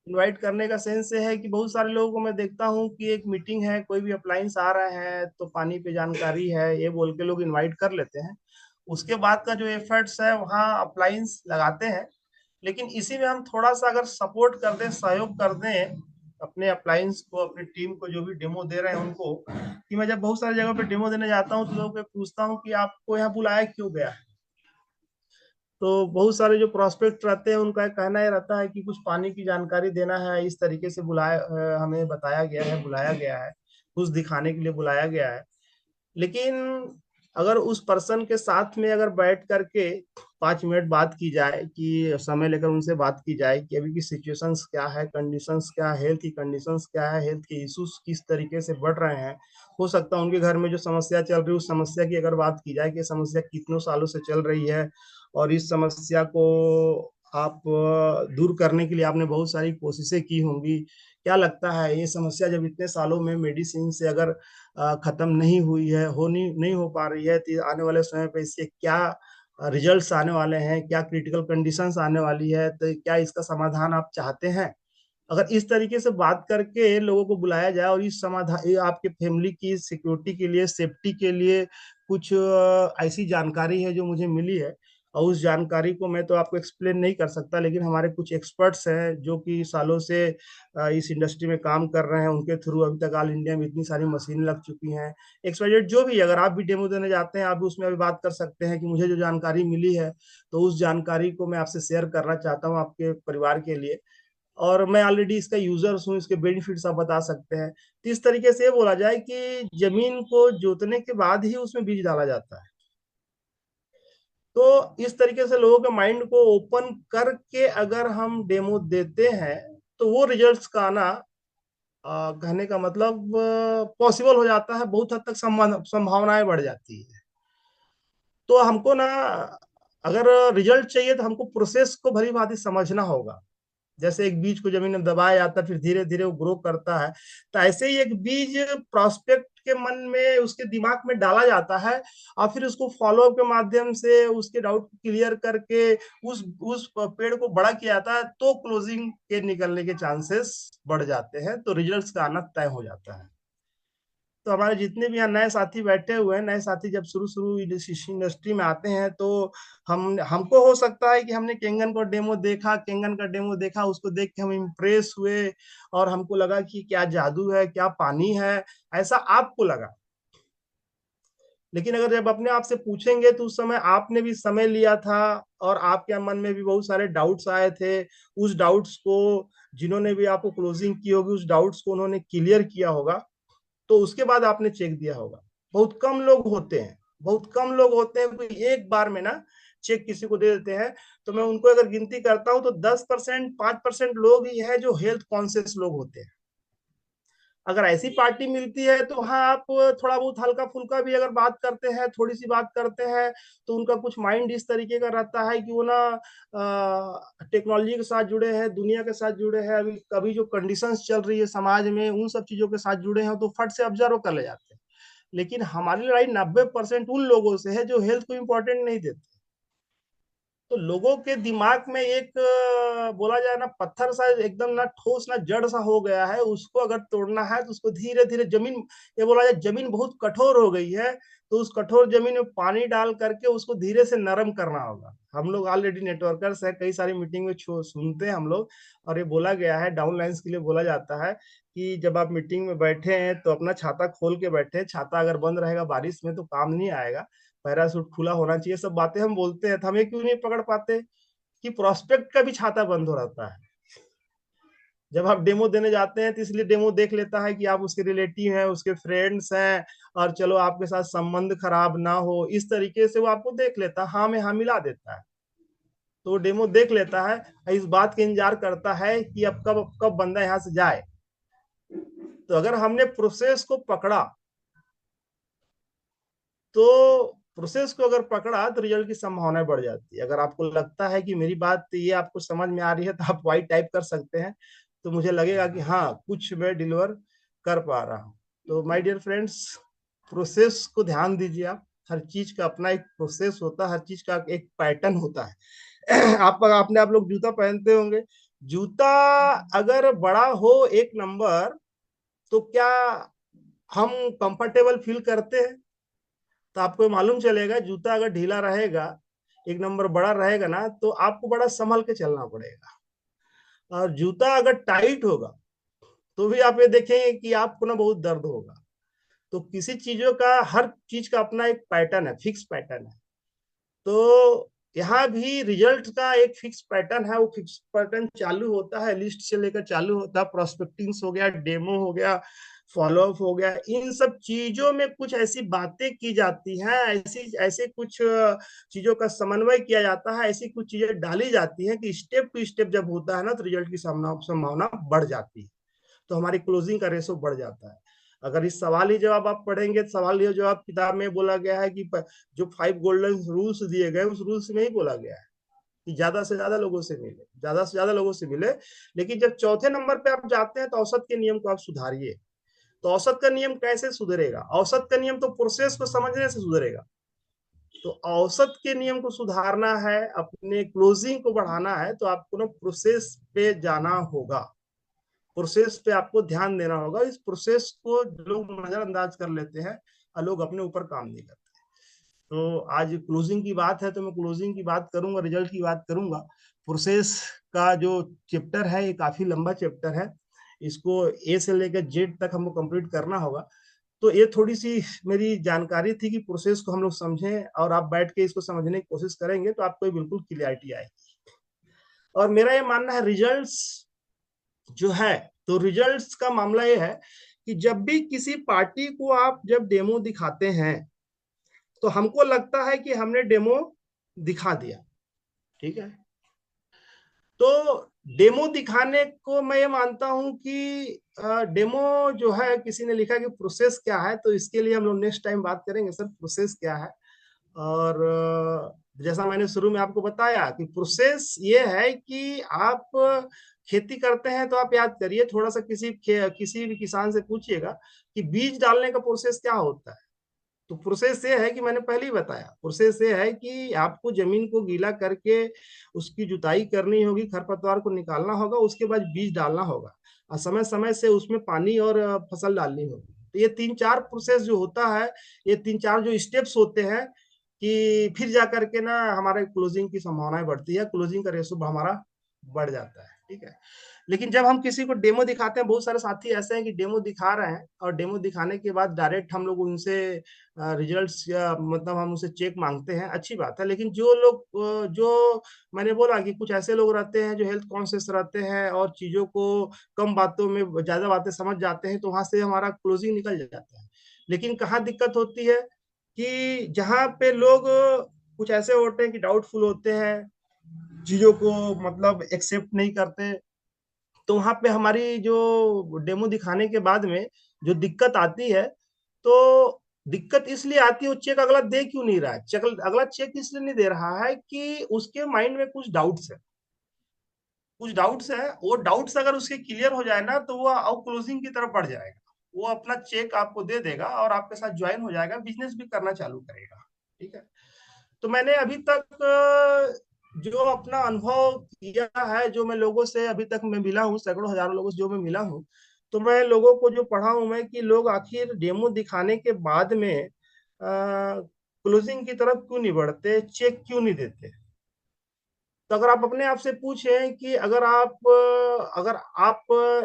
Invite करने का sense ये है कि बहुत सारे लोगों को मैं देखता हूँ कि एक मीटिंग है, कोई भी अप्लायंस आ रहे हैं तो पानी पे जानकारी है ये बोल के लोग इनवाइट कर लेते हैं। उसके बाद का जो एफर्ट्स है वहाँ अप्लायंस लगाते हैं। लेकिन इसी में हम थोड़ा सा अगर सपोर्ट कर दें, सहयोग कर दें अपने अप्लायंस को, अपनी टीम को, जो भी डेमो दे रहे हैं उनको, कि मैं जब बहुत सारी जगह पे डेमो देने जाता हूँ तो लोगों को पूछता हूँ कि आपको यहाँ बुलाया क्यों गया है। तो बहुत सारे जो प्रोस्पेक्ट रहते हैं उनका कहना ये रहता है कि कुछ पानी की जानकारी देना है, इस तरीके से हमें बताया गया है, बुलाया गया है, कुछ दिखाने के लिए बुलाया गया है। लेकिन अगर उस पर्सन के साथ में अगर बैठ करके 5 मिनट बात की जाए, कि समय लेकर उनसे बात की जाए कि अभी की सिचुएशंस क्या है, कंडीशंस क्या है, हेल्थ की कंडीशंस क्या है, हेल्थ के इश्यूज किस तरीके से बढ़ रहे हैं, हो सकता है उनके घर में जो समस्या चल रही है उस समस्या की अगर बात की जाए कि समस्या कितनों सालों से चल रही है और इस समस्या को आप दूर करने के लिए आपने बहुत सारी कोशिशें की होंगी। क्या लगता है ये समस्या जब इतने सालों में मेडिसिन से अगर खत्म नहीं हुई है, हो नहीं हो पा रही है, तो आने वाले समय पे इसके क्या रिजल्ट्स आने वाले हैं, क्या क्रिटिकल कंडीशंस आने वाली है, तो क्या इसका समाधान आप चाहते हैं। अगर इस तरीके से बात करके लोगों को बुलाया जाए और इस समाधान, ये आपके फैमिली की सिक्योरिटी के लिए, सेफ्टी के लिए कुछ ऐसी जानकारी है जो मुझे मिली है, और उस जानकारी को मैं तो आपको एक्सप्लेन नहीं कर सकता, लेकिन हमारे कुछ एक्सपर्ट्स हैं जो कि सालों से इस इंडस्ट्री में काम कर रहे हैं, उनके थ्रू अभी तक ऑल इंडिया में इतनी सारी मशीन लग चुकी हैं। एक्सवाइजेड जो भी, अगर आप भी डेमो देने जाते हैं आप भी उसमें अभी बात कर सकते हैं कि मुझे जो जानकारी मिली है तो उस जानकारी को मैं आपसे शेयर करना चाहता हूँ आपके परिवार के लिए, और मैं ऑलरेडी इसका यूजर्स हूँ, इसके बेनिफिट्स आप बता सकते हैं। तो इस तरीके से ये बोला जाए कि जमीन को जोतने के बाद ही उसमें बीज डाला जाता है। तो इस तरीके से लोगों के माइंड को ओपन करके अगर हम डेमो देते हैं तो वो रिजल्ट्स का आना, कहने का मतलब, पॉसिबल हो जाता है, बहुत हद तक संभावनाएं बढ़ जाती है। तो हमको ना, अगर रिजल्ट चाहिए तो हमको प्रोसेस को भली भांति समझना होगा। जैसे एक बीज को जमीन में दबाया जाता है फिर धीरे धीरे वो ग्रो करता है, तो ऐसे ही एक बीज प्रोस्पेक्ट के मन में, उसके दिमाग में डाला जाता है, और फिर उसको फॉलोअप के माध्यम से उसके डाउट को क्लियर करके उस पेड़ को बड़ा किया जाता है, तो क्लोजिंग के निकलने के चांसेस बढ़ जाते हैं, तो रिजल्ट्स का आना तय हो जाता है। तो हमारे जितने भी यहाँ नए साथी बैठे हुए हैं, नए साथी जब शुरू शुरू इस इंडस्ट्री में आते हैं तो हमको हो सकता है कि हमने केंगन का डेमो देखा, उसको देख के हम इम्प्रेस हुए और हमको लगा कि क्या जादू है, क्या पानी है, ऐसा आपको लगा। लेकिन अगर जब अपने आप से पूछेंगे तो उस समय आपने भी समय लिया था और आपके मन में भी बहुत सारे डाउट्स आए थे, उस डाउट्स को, जिन्होंने भी आपको क्लोजिंग की होगी उस डाउट्स को उन्होंने क्लियर किया होगा, तो उसके बाद आपने चेक दिया होगा। बहुत कम लोग होते हैं, बहुत कम लोग होते हैं कोई एक बार में ना चेक किसी को दे देते हैं। तो मैं उनको अगर गिनती करता हूं तो 10%, 5% लोग ही है जो हेल्थ कॉन्शियस लोग होते हैं। अगर ऐसी पार्टी मिलती है तो हाँ, आप थोड़ा बहुत हल्का फुल्का भी अगर बात करते हैं, थोड़ी सी बात करते हैं, तो उनका कुछ माइंड इस तरीके का रहता है कि वो ना टेक्नोलॉजी के साथ जुड़े हैं, दुनिया के साथ जुड़े हैं, अभी कभी जो कंडीशंस चल रही है समाज में उन सब चीजों के साथ जुड़े हैं, तो फट से ऑब्जर्व कर ले जाते हैं। लेकिन हमारी लड़ाई 90% उन लोगों से है जो हेल्थ को इंपॉर्टेंट नहीं देते। तो लोगों के दिमाग में एक, बोला जाए ना, पत्थर सा एकदम ना ठोस ना जड़ सा हो गया है, उसको अगर तोड़ना है तो उसको धीरे धीरे जमीन, ये बोला जाए जमीन बहुत कठोर हो गई है, तो उस कठोर जमीन में पानी डाल करके उसको धीरे से नरम करना होगा। हम लोग ऑलरेडी नेटवर्कर्स है, कई सारी मीटिंग में सुनते हैं हम लोग, और ये बोला गया है, डाउनलाइंस के लिए बोला जाता है कि जब आप मीटिंग में बैठे हैं तो अपना छाता खोल के बैठे, छाता अगर बंद रहेगा बारिश में तो काम नहीं आएगा, पैरासूट खुला होना चाहिए, सब बातें हम बोलते हैं, तो हमें क्यों नहीं पकड़ पाते कि प्रोस्पेक्ट का भी छाता बंद हो रहता है। जब आप डेमो देने जाते हैं तो इसलिए डेमो देख लेता है कि आप उसके रिलेटिव हैं, उसके फ्रेंड्स हैं, और चलो आपके साथ संबंध खराब ना हो, इस तरीके से वो आपको देख लेता है, हाँ में हाँ मिला देता है। तो डेमो देख लेता है, इस बात का इंतजार करता है कि अब कब कब बंदा यहाँ से जाए। तो अगर हमने प्रोसेस को पकड़ा, तो प्रोसेस को अगर पकड़ा तो रिजल्ट की संभावना बढ़ जाती है। अगर आपको लगता है कि मेरी बात ये आपको समझ में आ रही है तो आप वाइट टाइप कर सकते हैं, तो मुझे लगेगा कि हाँ, कुछ मैं डिलीवर कर पा रहा हूँ। तो माय डियर फ्रेंड्स, प्रोसेस को ध्यान दीजिए आप। हर चीज का अपना एक प्रोसेस होता है, हर चीज का एक पैटर्न होता है। आप लोग जूता पहनते होंगे। जूता अगर बड़ा हो एक नंबर, तो क्या हम कंफर्टेबल फील करते हैं? तो आपको मालूम चलेगा, जूता अगर ढीला रहेगा, एक नंबर बड़ा रहेगा ना, तो आपको बड़ा संभल के चलना पड़ेगा। और जूता अगर टाइट होगा, तो भी आप ये देखेंगे कि आपको ना बहुत दर्द होगा। तो किसी चीजों का, हर चीज का अपना एक पैटर्न है, फिक्स पैटर्न है। तो यहाँ भी रिजल्ट का एक फिक्स पैटर्न है। वो फिक्स पैटर्न चालू होता है, लिस्ट से लेकर चालू होता है, प्रोस्पेक्टिंग्स हो गया, डेमो हो गया, फॉलोअप हो गया। इन सब चीजों में कुछ ऐसी बातें की जाती हैं, ऐसी ऐसे कुछ चीजों का समन्वय किया जाता है, ऐसी कुछ चीजें डाली जाती हैं कि स्टेप टू स्टेप जब होता है ना, तो रिजल्ट की संभावना बढ़ जाती है। तो हमारी क्लोजिंग का रेशो बढ़ जाता है। अगर इस सवाल ही जवाब आप पढ़ेंगे, तो सवाल ही जवाब किताब में बोला गया है कि जो 5 गोल्डन रूल्स दिए गए, उस रूल्स में ही बोला गया है कि ज्यादा से ज्यादा लोगों से मिले, ज्यादा से ज्यादा लोगों से मिले। लेकिन जब चौथे नंबर पे आप जाते हैं, तो औसत के नियम को आप सुधारिए। तो औसत का नियम कैसे सुधरेगा? औसत का नियम तो प्रोसेस को समझने से सुधरेगा। तो औसत के नियम को सुधारना है, अपने क्लोजिंग को बढ़ाना है, तो आपको ना प्रोसेस पे जाना होगा। प्रोसेस पे आपको ध्यान देना होगा। इस प्रोसेस को लोग नजरअंदाज कर लेते हैं और लोग अपने ऊपर काम नहीं करते। तो आज क्लोजिंग की बात है, तो मैं क्लोजिंग की बात करूंगा, रिजल्ट की बात करूंगा। प्रोसेस का जो चैप्टर है, ये काफी लंबा चैप्टर है। इसको ए से लेकर जेड तक हमको कंप्लीट करना होगा। तो ये थोड़ी सी मेरी जानकारी थी कि प्रोसेस को हम लोग समझें, और आप बैठ के इसको समझने की कोशिश करेंगे तो आपको बिल्कुल क्लियरिटी आएगी। और मेरा ये मानना है, रिजल्ट्स जो है, तो रिजल्ट्स का मामला ये है कि जब भी किसी पार्टी को आप जब डेमो दिखाते हैं, तो हमको लगता है कि हमने डेमो दिखा दिया। ठीक है। तो डेमो दिखाने को मैं ये मानता हूं कि डेमो जो है, किसी ने लिखा कि प्रोसेस क्या है, तो इसके लिए हम लोग नेक्स्ट टाइम बात करेंगे सर, प्रोसेस क्या है। और जैसा मैंने शुरू में आपको बताया कि प्रोसेस ये है कि आप खेती करते हैं, तो आप याद करिए थोड़ा सा, किसी भी किसान से पूछिएगा कि बीज डालने का प्रोसेस क्या होता है। तो प्रोसेस ये है कि मैंने पहले ही बताया, प्रोसेस ये है कि आपको जमीन को गीला करके उसकी जुताई करनी होगी, खरपतवार को निकालना होगा, उसके बाद बीज डालना होगा, और समय समय से उसमें पानी और फसल डालनी होगी। तो ये तीन चार प्रोसेस जो होता है, ये तीन चार जो स्टेप्स होते हैं, कि फिर जा करके ना हमारे क्लोजिंग की संभावनाएं बढ़ती है, क्लोजिंग का रेशो हमारा बढ़ जाता है। ठीक है। लेकिन जब हम किसी को डेमो दिखाते हैं, बहुत सारे साथी ऐसे हैं कि डेमो दिखा रहे हैं, और डेमो दिखाने के बाद डायरेक्ट हम लोग उनसे रिजल्ट्स, या मतलब हम उनसे चेक मांगते हैं, अच्छी बात है। लेकिन जो लोग जो मैंने बोला कि कुछ ऐसे लोग रहते हैं जो हेल्थ कॉन्शियस रहते हैं, और चीजों को कम बातों में ज्यादा बातें समझ जाते हैं, तो वहां से हमारा क्लोजिंग निकल जाता है। लेकिन कहाँ दिक्कत होती है कि जहाँ पे लोग कुछ ऐसे होते हैं कि डाउटफुल होते हैं, चीजों को मतलब एक्सेप्ट नहीं करते, तो वहां पे हमारी जो डेमो दिखाने के बाद में जो दिक्कत आती है, तो दिक्कत इसलिए आती है, वो चेक अगला दे क्यों नहीं रहा है, चेक अगला चेक इसलिए नहीं दे रहा है कि उसके माइंड में कुछ डाउट्स है, कुछ डाउट्स है। वो डाउट्स अगर उसके क्लियर हो जाए ना, तो वो आउट क्लोजिंग की तरफ बढ़ जाएगा। वो अपना चेक आपको दे देगा और आपके साथ ज्वाइन हो जाएगा, बिजनेस भी करना चालू करेगा। ठीक है। तो मैंने अभी तक जो अपना अनुभव किया है, जो मैं लोगों से अभी तक मैं मिला हूँ, सैकड़ों हजारों लोगों से जो मैं मिला हूँ, तो मैं लोगों को जो पढ़ा हूँ मैं, कि लोग आखिर डेमो दिखाने के बाद में क्लोजिंग की तरफ क्यों नहीं बढ़ते, चेक क्यों नहीं देते। तो अगर आप अपने आप से पूछें कि अगर आप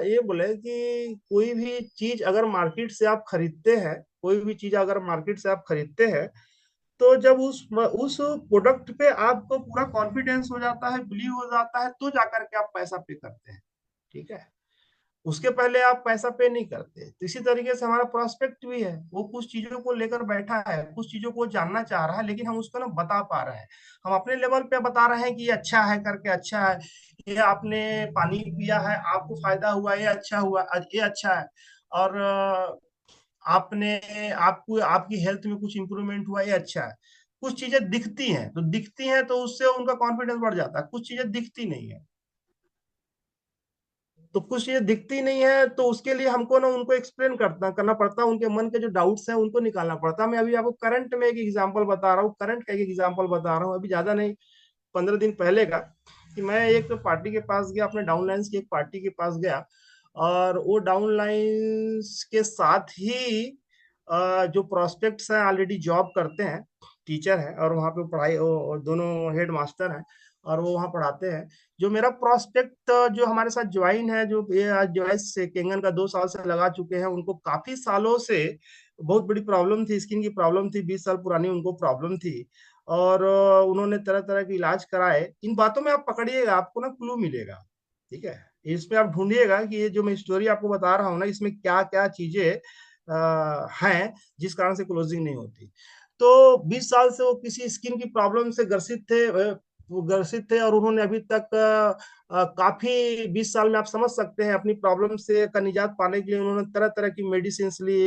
ये बोले कि कोई भी चीज अगर मार्केट से आप खरीदते हैं, कोई भी चीज अगर मार्केट से आप खरीदते हैं, तो जब उस प्रोडक्ट पे आपको पूरा कॉन्फिडेंस हो जाता है, बिलीव हो जाता है, तो जाकर के आप पैसा पे करते हैं। ठीक है। उसके पहले आप पैसा पे नहीं करते। तो इसी तरीके से हमारा प्रोस्पेक्ट भी है, वो कुछ चीजों को लेकर बैठा है, कुछ चीजों को जानना चाह रहा है, लेकिन हम उसको ना बता पा रहे हैं। हम अपने लेवल पे बता रहे हैं कि ये अच्छा है करके, अच्छा है, ये आपने पानी पिया है, आपको फायदा हुआ, ये अच्छा हुआ, ये अच्छा है। और आपने आपको आपकी हेल्थ में कुछ इंप्रूवमेंट हुआ, ये अच्छा है। कुछ चीजें दिखती हैं, तो दिखती हैं तो उससे उनका कॉन्फिडेंस बढ़ जाता है। कुछ चीजें दिखती नहीं है, तो कुछ चीजें दिखती नहीं है, तो उसके लिए हमको ना उनको एक्सप्लेन करना पड़ता है, उनके मन के जो डाउट्स हैं उनको निकालना पड़ता है। मैं अभी आपको करंट में एक एग्जांपल बता रहा हूँ, करंट का एक एग्जांपल बता रहा हूँ, अभी ज्यादा नहीं। 15 दिन पहले का, कि मैं एक पार्टी के पास गया, अपने डाउनलाइंस की एक पार्टी के पास गया, और वो डाउनलाइंस के साथ ही जो प्रोस्पेक्ट्स हैं ऑलरेडी जॉब करते हैं, टीचर हैं, और वहाँ पे पढ़ाई दोनों हेड मास्टर हैं, और वो वहाँ पढ़ाते हैं। जो मेरा प्रोस्पेक्ट जो हमारे साथ ज्वाइन है, जो ये आज डिवाइस से केंगन का 2 साल से लगा चुके हैं, उनको काफी सालों से बहुत बड़ी प्रॉब्लम थी, स्किन की प्रॉब्लम थी, 20 साल पुरानी उनको प्रॉब्लम थी, और उन्होंने तरह तरह के इलाज कराए। इन बातों में आप पकड़िएगा, आपको ना क्लू मिलेगा, ठीक है। इसमें आप ढूंढिएगा कि ये जो मैं स्टोरी आपको बता रहा हूँ ना, इसमें क्या क्या चीजें हैं जिस कारण से क्लोजिंग नहीं होती। तो 20 साल से वो किसी स्किन की प्रॉब्लम से ग्रसित थे, वो ग्रसित थे, और उन्होंने अभी तक काफी 20 साल में आप समझ सकते हैं अपनी प्रॉब्लम से का निजात पाने के लिए उन्होंने तरह तरह की मेडिसिन ली,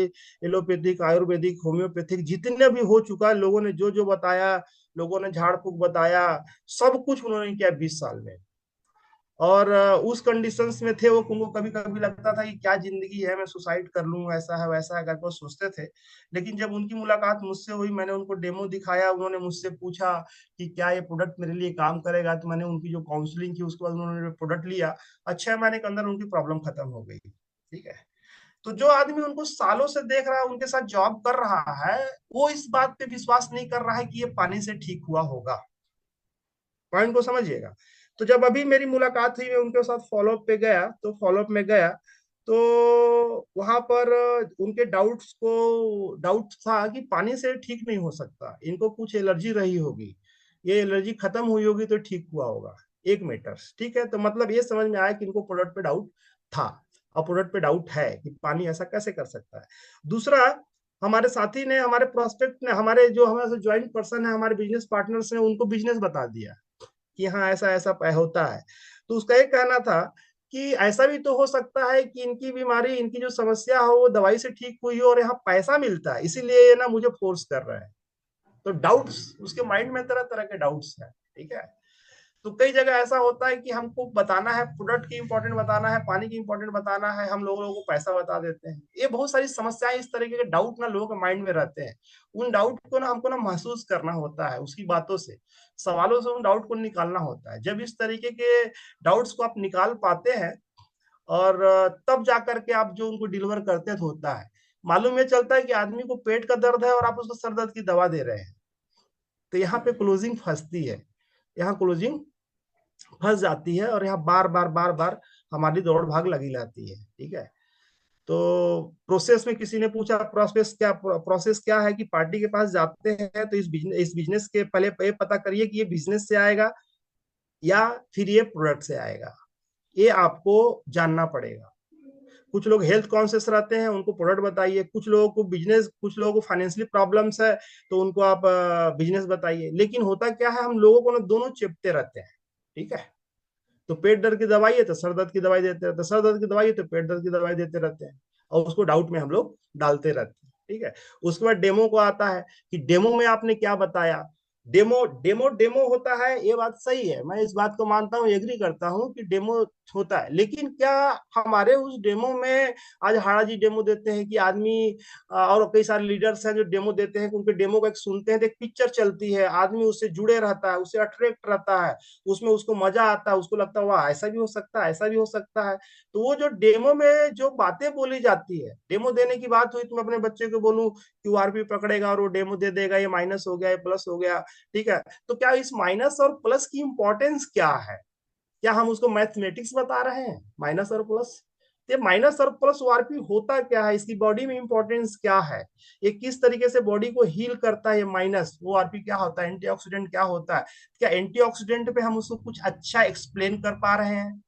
एलोपैथिक, आयुर्वेदिक, होम्योपैथिक, जितने भी हो चुका है, लोगों ने जो जो बताया, लोगों ने झाड़ फूक बताया, सब कुछ उन्होंने किया 20 साल में। और उस कंडीशंस में थे वो, उनको कभी कभी लगता था कि क्या जिंदगी है, मैं सुसाइड कर लूं, ऐसा है वैसा है करके वो सोचते थे। लेकिन जब उनकी मुलाकात मुझसे हुई, मैंने उनको डेमो दिखाया, उन्होंने मुझसे पूछा कि क्या ये प्रोडक्ट मेरे लिए काम करेगा, तो मैंने उनकी जो काउंसलिंग की, उसके बाद उन्होंने प्रोडक्ट लिया। 6 महीने के अंदर उनकी प्रॉब्लम खत्म हो गई, ठीक है। तो जो आदमी उनको सालों से देख रहा है, उनके साथ जॉब कर रहा है, वो इस बात पे विश्वास नहीं कर रहा है कि ये पानी से ठीक हुआ होगा। पॉइंट को समझिएगा। तो जब अभी मेरी मुलाकात हुई, मैं उनके साथ फॉलोअप पे गया, तो फॉलोअप में गया तो वहां पर उनके डाउट था कि पानी से ठीक नहीं हो सकता, इनको कुछ एलर्जी रही होगी, ये एलर्जी खत्म हुई होगी तो ठीक हुआ होगा। एक मीटर्स, ठीक है। तो मतलब ये समझ में आया कि इनको प्रोडक्ट पे डाउट था, और प्रोडक्ट पे डाउट है कि पानी ऐसा कैसे कर सकता है। दूसरा, हमारे साथी ने, हमारे प्रोस्पेक्ट ने, हमारे जो हमारे ज्वाइंट पर्सन है, हमारे बिजनेस पार्टनर्स ने उनको बिजनेस बता दिया कि हाँ ऐसा ऐसा होता है। तो उसका एक कहना था कि ऐसा भी तो हो सकता है कि इनकी बीमारी, इनकी जो समस्या हो वो दवाई से ठीक हुई हो, और यहाँ पैसा मिलता है, इसीलिए ये ना मुझे फोर्स कर रहा है। तो डाउट्स, उसके माइंड में तरह तरह के डाउट्स हैं, ठीक है। तो कई जगह ऐसा होता है कि हमको बताना है, प्रोडक्ट की इंपॉर्टेंट बताना है, पानी की इंपॉर्टेंट बताना है, हम लोगों को पैसा बता देते हैं। ये बहुत सारी समस्याएं, इस तरीके के डाउट ना लोगों के माइंड में रहते हैं। उन डाउट को ना हमको ना महसूस करना होता है, उसकी बातों से, सवालों से उन डाउट को निकालना होता है। जब इस तरीके के डाउट्स को आप निकाल पाते हैं, और तब जाकर के आप जो उनको डिलीवर करते हैं, तो होता है, मालूम ये चलता है कि आदमी को पेट का दर्द है और आप उसको सर दर्द की दवा दे रहे हैं। तो यहाँ पे क्लोजिंग फंसती है, यहाँ क्लोजिंग फंस जाती है, और यहाँ बार बार बार बार हमारी दौड़ भाग लगी रहती है, ठीक है। तो प्रोसेस में किसी ने पूछा, प्रोसेस क्या है, कि पार्टी के पास जाते हैं तो इस बिजनेस के पहले ये पता करिए कि ये बिजनेस से आएगा या फिर ये प्रोडक्ट से आएगा, ये आपको जानना पड़ेगा। कुछ लोग हेल्थ कॉन्शियस रहते हैं, उनको प्रोडक्ट बताइए। कुछ लोगों को बिजनेस, कुछ लोगों को फाइनेंशियली प्रॉब्लम्स है, तो उनको आप बिजनेस बताइए। लेकिन होता क्या है, हम लोगों को ना दोनों चिपते रहते हैं, ठीक है। तो पेट दर्द की दवाई है तो सर दर्द की दवाई देते रहते हैं, सर दर्द की दवाई है तो पेट दर्द की दवाई देते रहते हैं, और उसको डाउट में हम लोग डालते रहते हैं, ठीक है। उसके बाद डेमो को आता है कि डेमो में आपने क्या बताया। डेमो डेमो डेमो होता है, ये बात सही है, मैं इस बात को मानता हूँ, एग्री करता हूँ कि डेमो होता है। लेकिन क्या हमारे उस डेमो में, आज हाड़ा जी डेमो देते हैं कि आदमी, और कई सारे लीडर्स हैं जो डेमो देते हैं कि उनके डेमो को एक सुनते हैं तो एक पिक्चर चलती है, आदमी उससे जुड़े रहता है, उससे अट्रैक्ट रहता है, उसमें उसको मजा आता है, उसको लगता है वाह ऐसा भी हो सकता है, ऐसा भी हो सकता है। तो वो जो डेमो में जो बातें बोली जाती है, डेमो देने की बात हुई, तो मैं अपने बच्चे को बोलूं क्यूआरपी पकड़ेगा और वो डेमो दे देगा, ये माइनस हो गया, ये प्लस हो गया, ठीक है। तो क्या इस माइनस और प्लस की इंपॉर्टेंस क्या है? क्या हम उसको मैथमेटिक्स बता रहे हैं, माइनस और प्लस? ये माइनस और प्लस ओआरपी होता क्या है, इसकी बॉडी में इंपॉर्टेंस क्या है, ये किस तरीके से बॉडी को हील करता है, ये माइनस ओआरपी क्या होता है, एंटीऑक्सीडेंट क्या होता है? क्या एंटीऑक्सीडेंट पे हम उसको कुछ अच्छा एक्सप्लेन कर पा रहे हैं?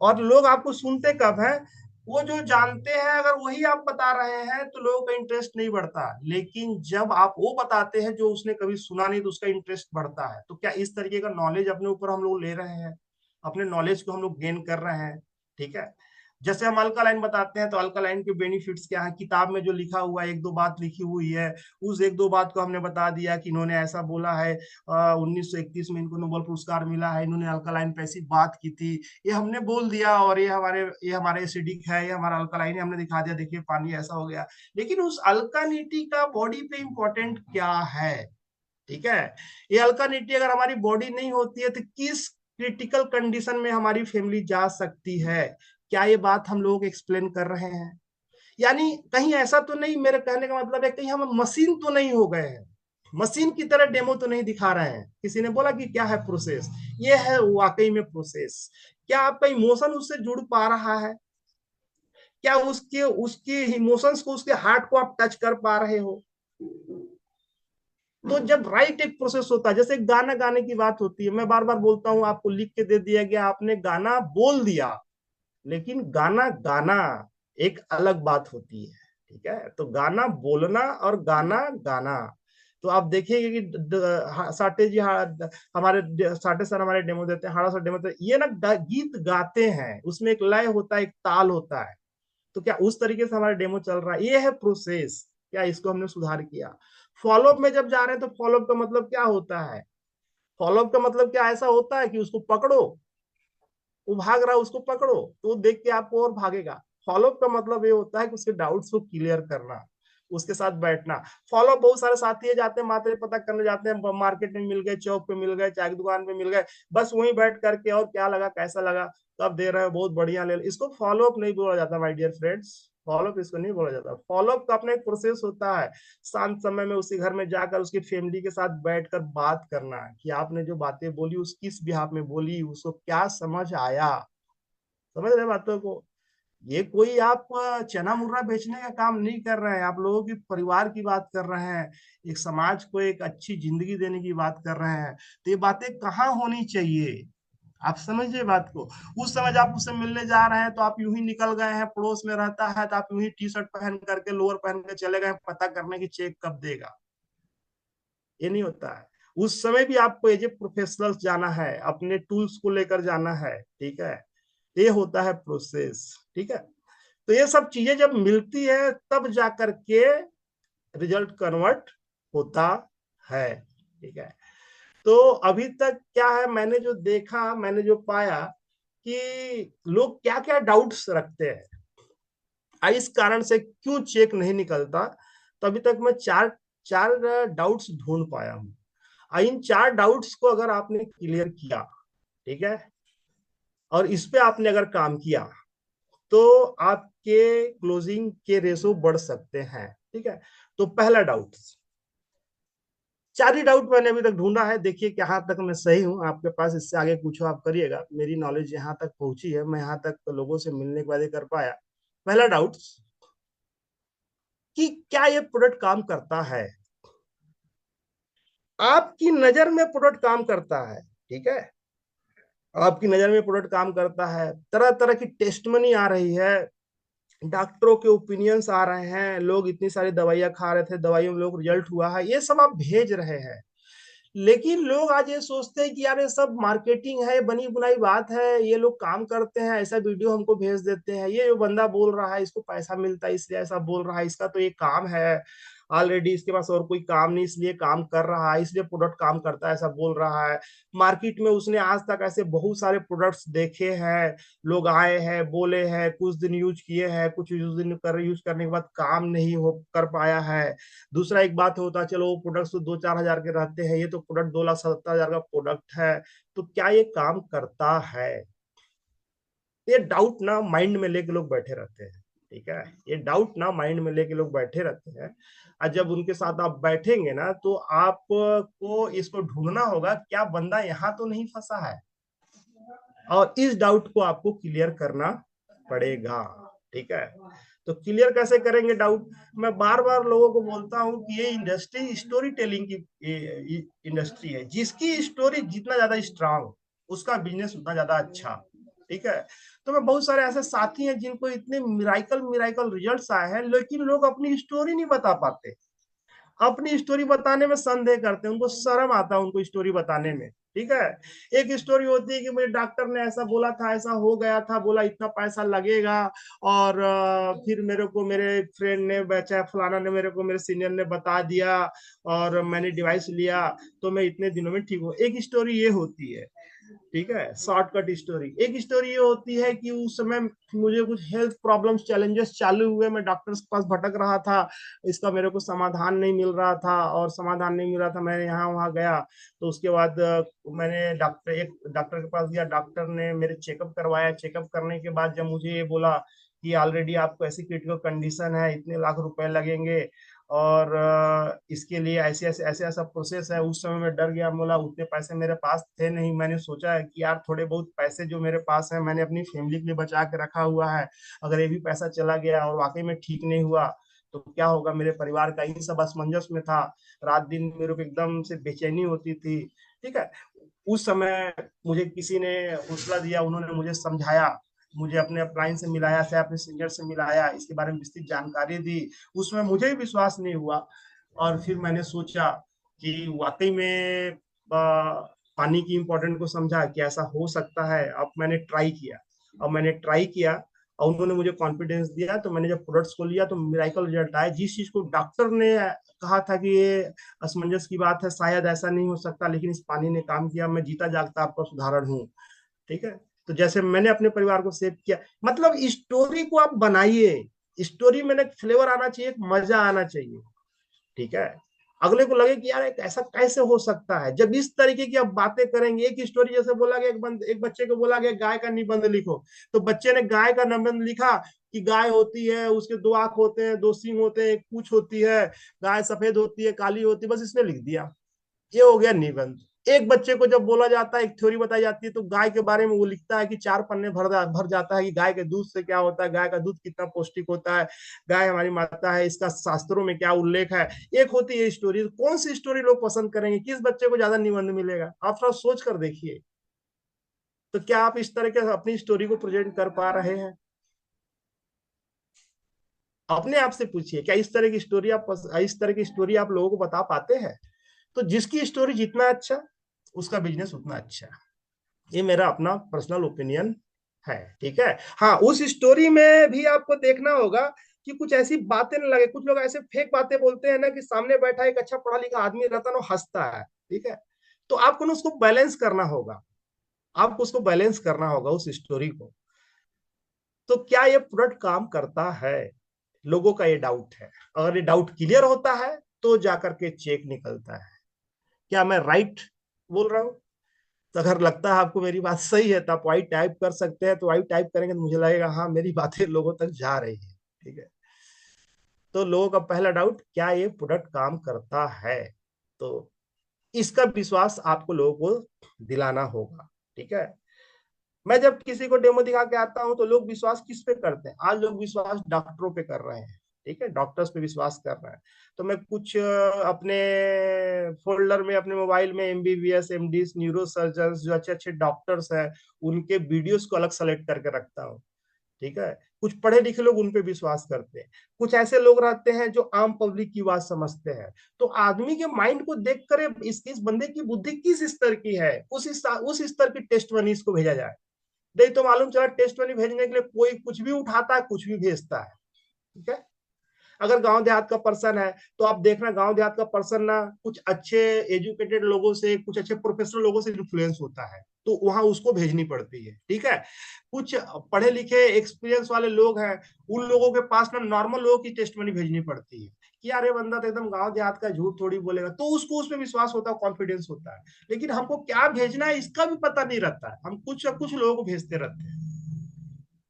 और लोग आपको सुनते कब हैं? वो जो जानते हैं, अगर वही आप बता रहे हैं तो लोगों का इंटरेस्ट नहीं बढ़ता। लेकिन जब आप वो बताते हैं जो उसने कभी सुना नहीं, तो उसका इंटरेस्ट बढ़ता है। तो क्या इस तरीके का नॉलेज अपने ऊपर हम लोग ले रहे हैं, अपने नॉलेज को हम लोग गेन कर रहे हैं, ठीक है। जैसे हम अल्कालाइन बताते हैं, तो अल्कालाइन के बेनिफिट्स क्या है, किताब में जो लिखा हुआ है, एक दो बात लिखी हुई है, उस एक दो बात को हमने बता दिया कि इन्होंने ऐसा बोला है, 1931 में इनको नोबेल पुरस्कार मिला है, इन्होंने अल्कालाइन पे ऐसी बात की थी, ये हमने बोल दिया, और ये हमारे एसिडिक है, ये हमारा अल्कालाइन है, हमने दिखा दिया, देखिए पानी ऐसा हो गया। लेकिन उस अल्कालिनिटी का बॉडी पे इंपॉर्टेंट क्या है? ठीक है। ये अल्कानिटी अगर हमारी बॉडी नहीं होती है तो किस क्रिटिकल कंडीशन में हमारी फैमिली जा सकती है? क्या ये बात हम लोग एक्सप्लेन कर रहे हैं? यानी कहीं ऐसा तो नहीं, मेरे कहने का मतलब है कहीं हम मशीन तो नहीं हो गए हैं, मशीन की तरह डेमो तो नहीं दिखा रहे हैं। किसी ने बोला कि क्या है प्रोसेस, ये है वाकई में प्रोसेस। क्या आपका इमोशन उससे जुड़ पा रहा है? क्या उसके उसके इमोशंस को, उसके हार्ट को आप टच कर पा रहे हो? तो जब राइट एक प्रोसेस होता है, जैसे गाना गाने की बात होती है, मैं बार बार बोलता हूं, आपको लिख के दे दिया गया, आपने गाना बोल दिया, लेकिन गाना गाना एक अलग बात होती है। ठीक है, तो गाना बोलना और गाना गाना, तो आप देखिएगा कि साटे जी, हमारे साटे सर हमारे डेमो देते हैं, हाड़ा सर डेमो देते हैं, ये ना गीत गाते हैं, उसमें एक लय होता है, एक ताल होता है। तो क्या उस तरीके से हमारा डेमो चल रहा है? ये है प्रोसेस। क्या इसको हमने सुधार किया? फॉलोअप में जब जा रहे हैं तो फॉलोअप का मतलब क्या होता है? फॉलोअप का मतलब क्या ऐसा होता है कि उसको पकड़ो, वो भाग रहा है, उसको पकड़ो तो वो देख के आपको और भागेगा। फॉलोअप का मतलब ये होता है कि उसके डाउट्स को क्लियर करना, उसके साथ बैठना। फॉलोअप बहुत सारे साथी जाते हैं, मात्रे पता करने जाते हैं, मार्केट में मिल गए, चौक पे मिल गए, चाय की दुकान पे मिल गए, बस वहीं बैठ करके और क्या लगा कैसा लगा कब दे रहे हो बहुत बढ़िया ले, इसको फॉलोअप नहीं बोला जाता माय डियर फ्रेंड्स। फॉलोअप इसको नहीं बोला जाता। फॉलोअप का अपना एक प्रोसेस होता है, शांत समय में उसी घर में जाकर उसकी फैमिली के साथ बैठकर बात करना कि आपने जो बातें बोली उस किस बिहाफ में बोली, उसको क्या समझ आया। समझ रहे बातों को? ये कोई आप चना मुर्रा बेचने का काम नहीं कर रहे हैं, आप लोगों की परिवार की बात कर रहे हैं, एक समाज को एक अच्छी जिंदगी देने की बात कर रहे हैं। तो ये बातें कहाँ होनी चाहिए? आप समझिए बात को। उस समय जब आप उससे मिलने जा रहे हैं तो आप यूं ही निकल गए हैं, पड़ोस में रहता है तो आप यूं ही टी शर्ट पहन करके लोअर पहन के चले गए पता करने की चेक कब देगा। ये नहीं होता है। उस समय भी आपको एज ए प्रोफेशनल जाना है, अपने टूल्स को लेकर जाना है। ठीक है, ये होता है प्रोसेस। ठीक है, तो ये सब चीजें जब मिलती है तब जाकर के रिजल्ट कन्वर्ट होता है। ठीक है, तो अभी तक क्या है, मैंने जो देखा, मैंने जो पाया कि लोग क्या क्या डाउट्स रखते हैं, इस कारण से क्यों चेक नहीं निकलता। तो अभी तक मैं चार चार डाउट्स ढूंढ पाया हूं। इन चार डाउट्स को अगर आपने क्लियर किया, ठीक है, और इस पे आपने अगर काम किया तो आपके क्लोजिंग के रेशो बढ़ सकते हैं। ठीक है, तो पहला डाउट, चार ही डाउट मैंने अभी तक ढूंढा है, देखिए कि यहाँ तक मैं सही हूँ आपके पास, इससे आगे पूछो आप करिएगा, मेरी नॉलेज यहाँ तक पहुंची है, मैं यहाँ तक लोगों से मिलने के बाद ये कर पाया। पहला डाउट कि क्या ये प्रोडक्ट काम करता है? आपकी नजर में प्रोडक्ट काम करता है, ठीक है, आपकी नजर में प्रोडक्ट काम करता है, तरह तरह की टेस्टमनी आ रही है, डॉक्टरों के ओपिनियंस आ रहे हैं, लोग इतनी सारी दवाइयां खा रहे थे, दवाइयों में लोग रिजल्ट हुआ है, ये सब आप भेज रहे हैं। लेकिन लोग आज ये सोचते हैं कि यार ये सब मार्केटिंग है, बनी बुनाई बात है, ये लोग काम करते हैं, ऐसा वीडियो हमको भेज देते हैं, ये जो बंदा बोल रहा है इसको पैसा मिलता है इसलिए ऐसा बोल रहा है, इसका तो ये काम है, ऑलरेडी इसके पास और कोई काम नहीं इसलिए काम कर रहा है, इसलिए प्रोडक्ट काम करता है ऐसा बोल रहा है। मार्केट में उसने आज तक ऐसे बहुत सारे प्रोडक्ट्स देखे हैं, लोग आए हैं बोले हैं, कुछ दिन यूज किए हैं, कुछ यूज करने के बाद काम नहीं हो कर पाया है। दूसरा एक बात होता है, चलो वो प्रोडक्ट्स तो 2-4 हजार के रहते हैं, ये तो प्रोडक्ट 2,70,000 का प्रोडक्ट है, तो क्या ये काम करता है? ये डाउट ना माइंड में लेके लोग बैठे रहते हैं। ठीक है, ये डाउट ना माइंड में लेके लोग बैठे रहते हैं, और जब उनके साथ आप बैठेंगे ना तो आपको इसको ढूंढना होगा क्या बंदा यहाँ तो नहीं फंसा है, और इस डाउट को आपको क्लियर करना पड़ेगा। ठीक है, तो क्लियर कैसे करेंगे डाउट? मैं बार बार लोगों को बोलता हूँ कि ये इंडस्ट्री स्टोरी टेलिंग की इंडस्ट्री है, जिसकी स्टोरी जितना ज्यादा स्ट्रांग उसका बिजनेस उतना ज्यादा अच्छा। ठीक है, तो मैं बहुत सारे ऐसे साथी हैं जिनको इतने मिराइकल मिराइकल रिजल्ट्स आए हैं, लेकिन लोग अपनी स्टोरी नहीं बता पाते, अपनी स्टोरी बताने में संदेह करते हैं, उनको शर्म आता है उनको स्टोरी बताने में। ठीक है, एक स्टोरी होती है कि मुझे डॉक्टर ने ऐसा बोला था, ऐसा हो गया था, बोला इतना पैसा लगेगा, और फिर मेरे को मेरे फ्रेंड ने बेचा, फलाना ने मेरे को मेरे सीनियर ने बता दिया, और मैंने डिवाइस लिया तो मैं इतने दिनों में ठीक हूँ। एक स्टोरी ये होती है। ठीक है, शॉर्टकट स्टोरी। एक स्टोरी ये होती है कि उस समय मुझे कुछ हेल्थ प्रॉब्लम्स चैलेंजेस चालू हुए, मैं डॉक्टर्स के पास भटक रहा था, इसका मेरे को समाधान नहीं मिल रहा था, और समाधान नहीं मिल रहा था, मैं यहाँ वहाँ गया। तो उसके बाद मैंने एक डॉक्टर के पास गया, डॉक्टर ने मेरे चेकअप करवाया। चेकअप करने के बाद जब मुझे ये बोला कि ऑलरेडी आपको ऐसी क्रिटिकल कंडीशन है, इतने लाख रुपए लगेंगे, और इसके लिए ऐसे ऐसे ऐसे ऐसा प्रोसेस है, उस समय मैं डर गया। बोला उतने पैसे मेरे पास थे नहीं। मैंने सोचा कि यार थोड़े बहुत पैसे जो मेरे पास है, मैंने अपनी फैमिली के लिए बचा के रखा हुआ है, अगर ये भी पैसा चला गया और वाकई में ठीक नहीं हुआ तो क्या होगा मेरे परिवार का। इन सब असमंजस में था, रात दिन मेरे को एकदम से बेचैनी होती थी। ठीक है, उस समय मुझे किसी ने हौसला दिया, उन्होंने मुझे समझाया, मुझे अपने अपलाइन से मिलाया, से अपने सीनियर से मिलाया, इसके बारे में विस्तृत जानकारी दी। उसमें मुझे भी विश्वास नहीं हुआ, और फिर मैंने सोचा कि वाकई में पानी की इम्पोर्टेंट को समझा कि ऐसा हो सकता है। अब मैंने ट्राई किया, और उन्होंने मुझे कॉन्फिडेंस दिया। तो मैंने जब प्रोडक्ट्स को लिया तो मिराकल रिजल्ट आया। जिस चीज को डॉक्टर ने कहा था कि ये असमंजस की बात है, शायद ऐसा नहीं हो सकता, लेकिन इस पानी ने काम किया। मैं जीता जागता आपका उदाहरण हूँ। ठीक है, तो जैसे मैंने अपने परिवार को सेव किया, मतलब स्टोरी को आप बनाइए, स्टोरी में एक फ्लेवर आना चाहिए, एक मजा आना चाहिए। ठीक है, अगले को लगे कि यार एक ऐसा कैसे हो सकता है। जब इस तरीके की आप बातें करेंगे, एक स्टोरी जैसे बोला गया, एक बच्चे को बोला गया गाय का निबंध लिखो, तो बच्चे ने गाय का निबंध लिखा कि गाय होती है, उसके दो आंख होते हैं, दो सींग होते हैं, एक पूंछ होती है, गाय सफेद होती है, काली होती है, बस इसने लिख दिया। ये हो गया निबंध। एक बच्चे को जब बोला जाता है, एक थ्योरी बताई जाती है, तो गाय के बारे में वो लिखता है कि 4 पन्ने भर जाता है कि गाय के दूध से क्या होता है, गाय का दूध कितना पौष्टिक होता है, गाय हमारी माता है, इसका शास्त्रों में क्या उल्लेख है। एक होती है स्टोरी। कौन सी स्टोरी लोग पसंद करेंगे, किस बच्चे को ज्यादा निबंध मिलेगा, आप थोड़ा सोच कर देखिए। तो क्या आप इस तरह के अपनी स्टोरी को प्रेजेंट कर पा रहे हैं? अपने आप से पूछिए, क्या इस तरह की स्टोरी आप लोगों को बता पाते हैं? तो जिसकी स्टोरी जितना अच्छा, उसका बिजनेस उतना अच्छा। ये मेरा अपना पर्सनल ओपिनियन है। ठीक है, हाँ, उस स्टोरी में भी आपको देखना होगा कि कुछ ऐसी बातें न लगे। कुछ लोग ऐसे फेक बातें बोलते हैं ना, कि सामने बैठा एक अच्छा पढ़ा लिखा आदमी रहता है ना, हंसता है। ठीक है, तो आपको ना उसको बैलेंस करना होगा, आपको उसको बैलेंस करना होगा उस स्टोरी को। तो क्या ये प्रोडक्ट काम करता है? लोगों का ये डाउट है। अगर ये डाउट क्लियर होता है तो जाकर के चेक निकलता है। क्या मैं राइट बोल रहा हूँ? तो अगर लगता है आपको मेरी बात सही है तो आप वाई टाइप कर सकते हैं। तो वाई टाइप करेंगे तो मुझे लगेगा हाँ मेरी बातें लोगों तक जा रही है। ठीक है, तो लोगों का पहला डाउट, क्या ये प्रोडक्ट काम करता है? तो इसका विश्वास आपको लोगों को दिलाना होगा। ठीक है, मैं जब किसी को डेमो दिखा के आता हूं तो लोग विश्वास किस पे करते हैं? आज लोग विश्वास डॉक्टरों पे कर रहे हैं। ठीक है, डॉक्टर्स पे विश्वास कर रहे हैं। तो मैं कुछ अपने फोल्डर में, अपने मोबाइल में एमबीबीएस, एमडीज, न्यूरो सर्जन, जो अच्छे अच्छे डॉक्टर्स हैं, उनके वीडियोस को अलग सेलेक्ट करके रखता हूँ। ठीक है, कुछ पढ़े लिखे लोग उन पे विश्वास करते हैं, कुछ ऐसे लोग रहते हैं जो आम पब्लिक की बात समझते हैं। तो आदमी के माइंड को देख कर इस बंदे की बुद्धि किस स्तर की है, उस स्तर की टेस्ट मनी इसको भेजा जाए। नहीं तो मालूम चला टेस्ट मनी भेजने के लिए कोई कुछ भी उठाता है, कुछ भी भेजता है। ठीक है, अगर गांव देहात का पर्सन है तो आप देखना, गांव देहात का पर्सन ना कुछ अच्छे एजुकेटेड लोगों से, कुछ अच्छे प्रोफेशनल लोगों से इन्फ्लुएंस होता है, तो वहां उसको भेजनी पड़ती है। ठीक है, कुछ पढ़े लिखे एक्सपीरियंस वाले लोग हैं, उन लोगों के पास ना नॉर्मल लोगों की टेस्ट मनी भेजनी पड़ती है कि यार ये बंदा तो एकदम गांव देहात का, झूठ थोड़ी बोलेगा, तो उसको उस पर विश्वास होता है, कॉन्फिडेंस होता है। लेकिन हमको क्या भेजना है इसका भी पता नहीं रहता है, हम कुछ कुछ लोगों को भेजते रहते हैं।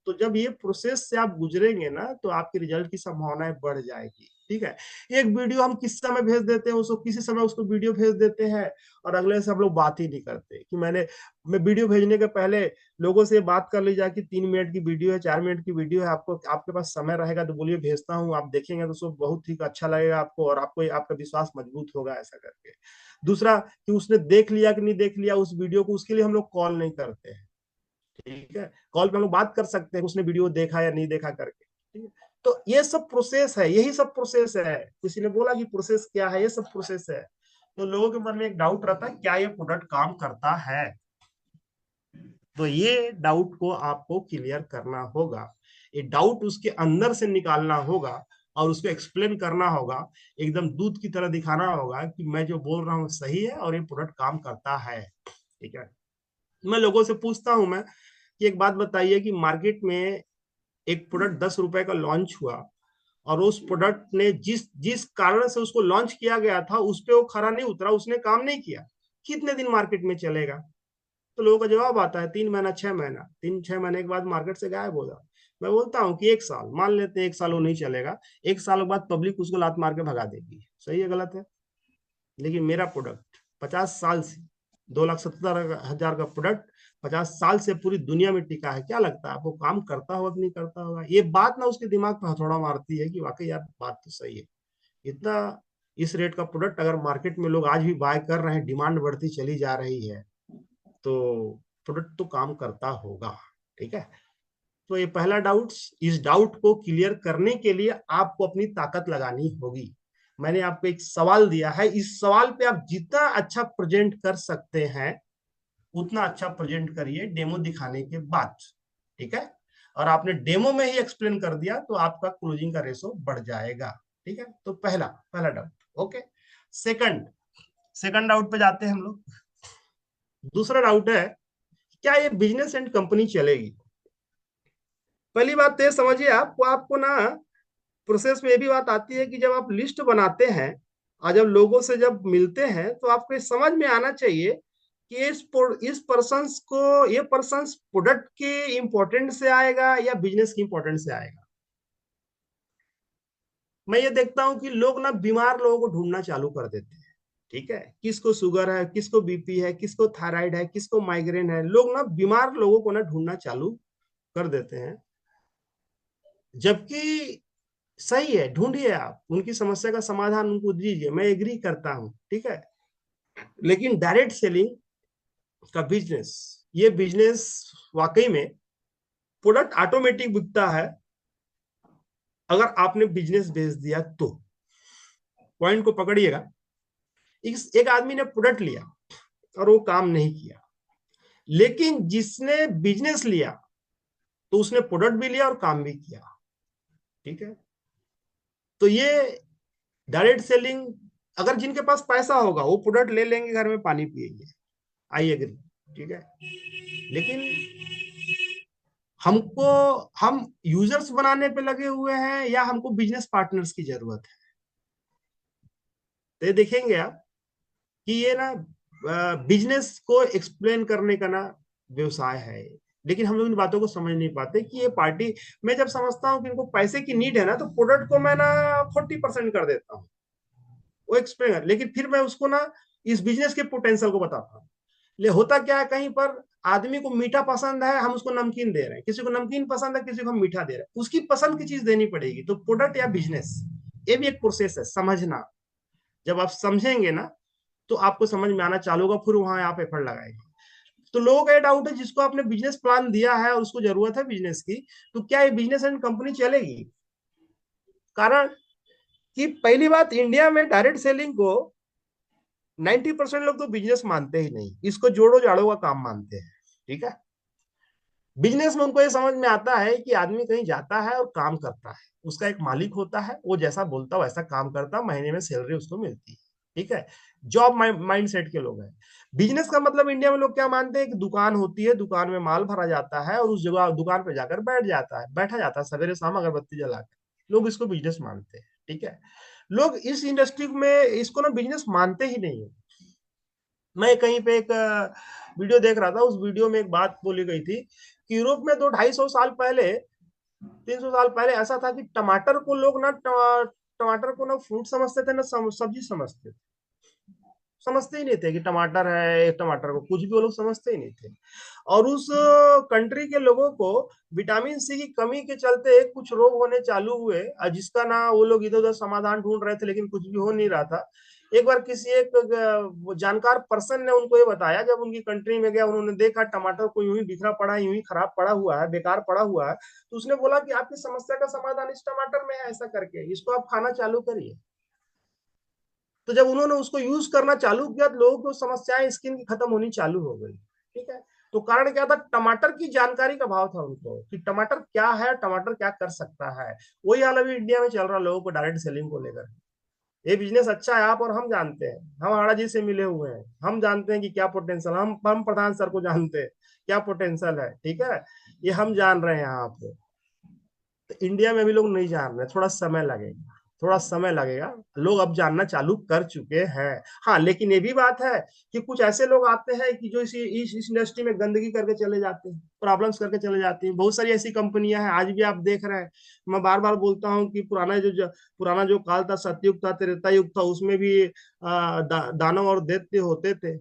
तो जब ये प्रोसेस से आप गुजरेंगे ना तो आपके रिजल्ट की संभावनाएं बढ़ जाएगी। ठीक है, एक वीडियो हम किस समय भेज देते हैं उसको, किसी समय उसको वीडियो भेज देते हैं, और अगले से हम लोग बात ही नहीं करते कि मैं वीडियो भेजने के पहले लोगों से बात कर ली जाए कि 3 मिनट की वीडियो है, 4 मिनट की वीडियो है, आपको आपके पास समय रहेगा तो बोलिए भेजता हूँ, आप देखेंगे तो उसको बहुत ही अच्छा लगेगा आपको, और आपको आपका विश्वास मजबूत होगा ऐसा करके। दूसरा, कि उसने देख लिया कि नहीं देख लिया उस वीडियो को, उसके लिए हम लोग कॉल नहीं करते हैं। ठीक है, कॉल पे हम लोग बात कर सकते हैं उसने वीडियो देखा या नहीं देखा करके। ठीक है, तो ये सब प्रोसेस है, यही सब प्रोसेस है। किसी ने बोला कि प्रोसेस क्या है, ये सब प्रोसेस है। तो लोगों के मन में एक डाउट रहता है, क्या ये प्रोडक्ट काम करता है? तो ये डाउट को आपको क्लियर करना होगा, ये डाउट उसके अंदर से निकालना होगा, और उसको एक्सप्लेन करना होगा, एकदम दूध की तरह दिखाना होगा कि मैं जो बोल रहा हूँ सही है और ये प्रोडक्ट काम करता है। ठीक है, मैं लोगों से पूछता हूं मैं कि एक बात बताइए कि मार्केट में एक प्रोडक्ट 10 रुपए का लॉन्च हुआ, और उस प्रोडक्ट ने जिस जिस कारण से उसको लॉन्च किया गया था उस पे वो खरा नहीं उतरा, उसने काम नहीं किया, कितने दिन मार्केट में चलेगा? तो लोगों का जवाब आता है 3 महीना 6 महीना, 3 6 महीने के बाद मार्केट से गायब हो जाए। मैं बोलता हूँ कि 1 साल, मान लेते हैं 1 साल वो नहीं चलेगा, 1 साल के बाद पब्लिक उसको लात मार के भगा देगी, सही है गलत है? लेकिन मेरा प्रोडक्ट 50 साल से, 2,70,000 का प्रोडक्ट 50 साल से पूरी दुनिया में टिका है। क्या लगता है आपको, काम करता होगा कि नहीं करता होगा? ये बात ना उसके दिमाग पर हथौड़ा मारती है कि वाकई यार बात तो सही है। इतना इस रेट का प्रोडक्ट अगर मार्केट में लोग आज भी बाय कर रहे हैं, डिमांड बढ़ती चली जा रही है, तो प्रोडक्ट तो काम करता होगा। ठीक है, तो ये पहला डाउट। इस डाउट को क्लियर करने के लिए आपको अपनी ताकत लगानी होगी। मैंने आपको एक सवाल दिया है, इस सवाल पे आप जितना अच्छा प्रेजेंट कर सकते हैं उतना अच्छा प्रेजेंट करिए डेमो दिखाने के बाद। ठीक है, और आपने डेमो में ही एक्सप्लेन कर दिया तो आपका क्लोजिंग का रेशो बढ़ जाएगा। ठीक है, तो पहला पहला doubt okay. Second second doubt पे जाते हैं हम लोग। दूसरा डाउट है, क्या ये बिजनेस एंड कंपनी चलेगी? पहली बात तो ये समझिए, आपको आपको ना प्रोसेस में ये भी बात आती है कि जब आप लिस्ट बनाते हैं और जब लोगों से जब मिलते हैं तो आपको ये समझ में आना चाहिए कि इस पर्सन को, ये पर्सन प्रोडक्ट के इंपॉर्टेंट से आएगा या बिजनेस की इंपॉर्टेंट से आएगा। मैं ये देखता हूं कि लोग ना बीमार लोगों को ढूंढना चालू कर देते हैं। ठीक है, किसको शुगर है, किसको बीपी है, किसको थायराइड है, किसको माइग्रेन है, लोग ना बीमार लोगों को ना ढूंढना चालू कर देते हैं। जबकि सही है, ढूंढिए, आप उनकी समस्या का समाधान उनको दीजिए, मैं एग्री करता हूं। ठीक है, लेकिन डायरेक्ट सेलिंग का बिजनेस, ये बिजनेस वाकई में प्रोडक्ट ऑटोमेटिक बिकता है अगर आपने बिजनेस भेज दिया तो। पॉइंट को पकड़िएगा। एक आदमी ने प्रोडक्ट लिया और वो काम नहीं किया, लेकिन जिसने बिजनेस लिया तो उसने प्रोडक्ट भी लिया और काम भी किया। ठीक है, तो ये डायरेक्ट सेलिंग, अगर जिनके पास पैसा होगा वो प्रोडक्ट ले लेंगे, घर में पानी पिएंगे, आई एग्री। ठीक है, लेकिन हमको, हम यूजर्स बनाने पे लगे हुए हैं या हमको बिजनेस पार्टनर्स की जरूरत है? तो ये देखेंगे आप कि ये ना बिजनेस को एक्सप्लेन करने का ना व्यवसाय है, लेकिन हम लोग इन बातों को समझ नहीं पाते कि ये पार्टी, मैं जब समझता हूँ कि इनको पैसे की नीड है ना, तो प्रोडक्ट को मैं ना 40% कर देता हूँ, वो एक्सप्लेन, लेकिन फिर मैं उसको ना इस बिजनेस के पोटेंशियल को बताता हूँ। ले होता क्या है, कहीं पर आदमी को मीठा पसंद है, हम उसको नमकीन दे रहे हैं, किसी को नमकीन पसंद है, किसी को हम मीठा दे रहे हैं, उसकी पसंद की चीज देनी पड़ेगी। तो प्रोडक्ट या बिजनेस, ये भी एक प्रोसेस है समझना। जब आप समझेंगे ना तो आपको समझ में आना चालू होगा, फिर वहां आप एफर्ट लगाएंगे। तो लोगों का ये डाउट है, जिसको आपने बिजनेस प्लान दिया है और उसको जरूरत है बिजनेस की, तो क्या ये बिजनेस एंड कंपनी चलेगी? कारण कि पहली बात, इंडिया में डायरेक्ट सेलिंग को 90% लोग तो बिजनेस मानते ही नहीं, इसको जोड़ो जाड़ो का काम मानते हैं। ठीक है, बिजनेस में उनको ये समझ में आता है कि आदमी कहीं जाता है और काम करता है, उसका एक मालिक होता है, वो जैसा बोलता है वैसा काम करता है, महीने में सैलरी उसको मिलती है। ठीक है, जॉब माइंड सेट के लोग हैं। बिजनेस का मतलब इंडिया में लोग क्या मानते हैं कि दुकान होती है, दुकान में माल भरा जाता है और उस जगह दुकान पे जाकर बैठा जाता है सवेरे शाम अगरबत्ती जलाकर, लोग इसको बिजनेस मानते हैं। ठीक है, लोग इस इंडस्ट्री में इसको ना बिजनेस मानते ही नहीं है। मैं कहीं पे एक वीडियो देख रहा था, उस वीडियो में एक बात बोली गई थी कि यूरोप में 200-250 साल पहले, 300 साल पहले ऐसा था कि टमाटर को लोग ना टमाटर को ना फ्रूट समझते थे ना सब्जी समझते थे, समझते ही नहीं थे कि टमाटर है, टमाटर को कुछ भी वो लोग समझते ही नहीं थे। और उस कंट्री के लोगों को विटामिन सी की कमी के चलते कुछ रोग होने चालू हुए, जिसका ना वो लोग इधर उधर समाधान ढूंढ रहे थे, लेकिन कुछ भी हो नहीं रहा था। एक बार किसी एक जानकार पर्सन ने उनको ये बताया, जब उनकी कंट्री में गया, उन्होंने देखा टमाटर को यूं ही बिखरा पड़ा है, यूं ही खराब पड़ा हुआ है, बेकार पड़ा हुआ है, तो उसने बोला कि आपकी समस्या का समाधान इस टमाटर में है, ऐसा करके इसको आप खाना चालू करिए। तो जब उन्होंने उसको यूज करना चालू किया तो लोगों को समस्याएं स्किन की खत्म होनी चालू हो गई। ठीक है, तो कारण क्या था, टमाटर की जानकारी का भाव था उनको कि टमाटर क्या है, टमाटर क्या कर सकता है। वही हाल अभी इंडिया में चल रहा है लोगों को डायरेक्ट सेलिंग को लेकर। ये बिजनेस अच्छा है, आप और हम जानते हैं, हम आड़ा जी से मिले हुए हैं, हम जानते हैं कि क्या पोटेंशियल, हम प्रधान सर को जानते हैं क्या पोटेंशियल है, ठीक है। ये हम जान रहे हैं यहाँ पे। तो इंडिया में भी लोग नहीं जान रहे, थोड़ा समय लगेगा, थोड़ा समय लगेगा। लोग अब जानना चालू कर चुके हैं। हाँ, लेकिन ये भी बात है कि कुछ ऐसे लोग आते हैं कि जो इस इंडस्ट्री में गंदगी करके चले जाते हैं, प्रॉब्लम्स करके चले जाती हैं। बहुत सारी ऐसी कंपनियां हैं, आज भी आप देख रहे हैं। मैं बार बार बोलता हूँ कि पुराना जो काल था, सतयुग था, त्रेता युग था, उसमें भी दानव और दैत्य होते थे।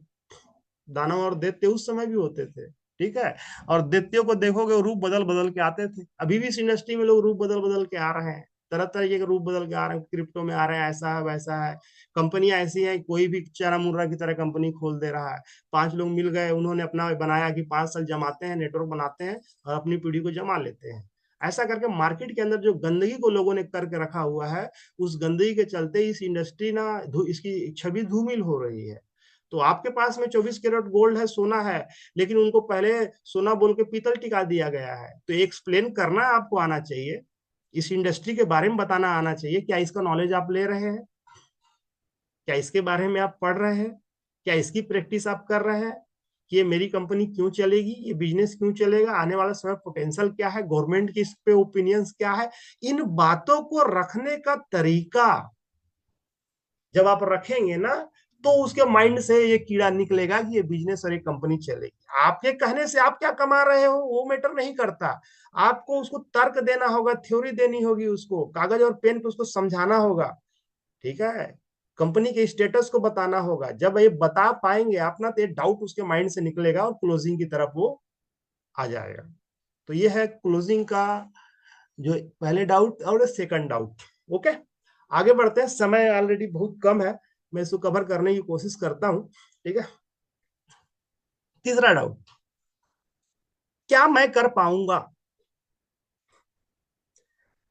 दानव और दैत्य उस समय भी होते थे, ठीक है। और दैत्यों को देखोगे, वो रूप बदल बदल के आते थे। अभी भी इस इंडस्ट्री में लोग रूप बदल बदल के आ रहे हैं, तरह तरह के रूप बदल के आ रहे हैं, क्रिप्टो में आ रहे हैं, ऐसा है वैसा है। कंपनियां ऐसी हैं, कोई भी चारा मुर्रा की तरह कंपनी खोल दे रहा है। 5 लोग मिल गए, उन्होंने अपना बनाया कि 5 साल जमाते हैं, नेटवर्क बनाते हैं और अपनी पीढ़ी को जमा लेते हैं। ऐसा करके मार्केट के अंदर जो गंदगी को लोगों ने करके रखा हुआ है, उस गंदगी के चलते इस इंडस्ट्री ना इसकी छवि धूमिल हो रही है। तो आपके पास में 24 कैरेट गोल्ड है, सोना है, लेकिन उनको पहले सोना बोल के पीतल टिका दिया गया है। तो एक्सप्लेन करना आपको आना चाहिए, इस इंडस्ट्री के बारे में बताना आना चाहिए। क्या इसका नॉलेज आप ले रहे हैं? क्या इसके बारे में आप पढ़ रहे हैं? क्या इसकी प्रैक्टिस आप कर रहे हैं कि ये मेरी कंपनी क्यों चलेगी, ये बिजनेस क्यों चलेगा, आने वाला समय पोटेंशियल क्या है, गवर्नमेंट की इस पे ओपिनियंस क्या है? इन बातों को रखने का तरीका जब आप रखेंगे ना, तो उसके माइंड से ये कीड़ा निकलेगा कि ये बिजनेस और ये कंपनी चलेगी। आपके कहने से आप क्या कमा रहे हो वो मैटर नहीं करता। आपको उसको तर्क देना होगा, थ्योरी देनी होगी, उसको कागज और पेन पे उसको समझाना होगा, ठीक है। कंपनी के स्टेटस को बताना होगा। जब ये बता पाएंगे आप ना, तो ये डाउट उसके माइंड से निकलेगा और क्लोजिंग की तरफ वो आ जाएगा। तो ये है क्लोजिंग का जो पहले डाउट और सेकंड डाउट। ओके, आगे बढ़ते हैं, समय ऑलरेडी बहुत कम है, मैं इसको कवर करने की कोशिश करता हूं, ठीक है। तीसरा डाउट, क्या मैं कर पाऊंगा?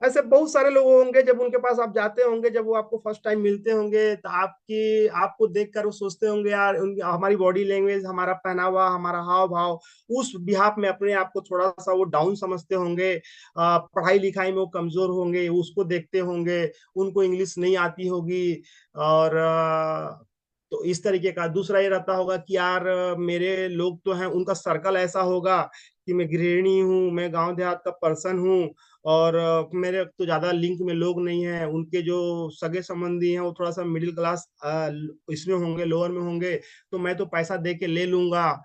ऐसे बहुत सारे लोग होंगे, जब उनके पास आप जाते होंगे, जब वो आपको फर्स्ट टाइम मिलते होंगे, तो आपको देखकर वो सोचते होंगे, यार उनकी हमारी बॉडी लैंग्वेज, हमारा पहनावा, हमारा हाव भाव, उस बिहाफ में अपने आप को थोड़ा सा वो डाउन समझते होंगे। पढ़ाई लिखाई में वो कमजोर होंगे, उसको देखते होंगे, उनको इंग्लिश नहीं आती होगी। और तो इस तरीके का दूसरा ये रहता होगा कि यार मेरे लोग तो हैं, उनका सर्कल ऐसा होगा कि मैं गृहिणी हूँ, मैं गांव देहात का पर्सन हूँ, और मेरे तो ज्यादा लिंक में लोग नहीं हैं, उनके जो सगे संबंधी हैं वो थोड़ा सा मिडिल क्लास इसमें होंगे, लोअर में होंगे, तो मैं तो पैसा दे के ले लूंगा।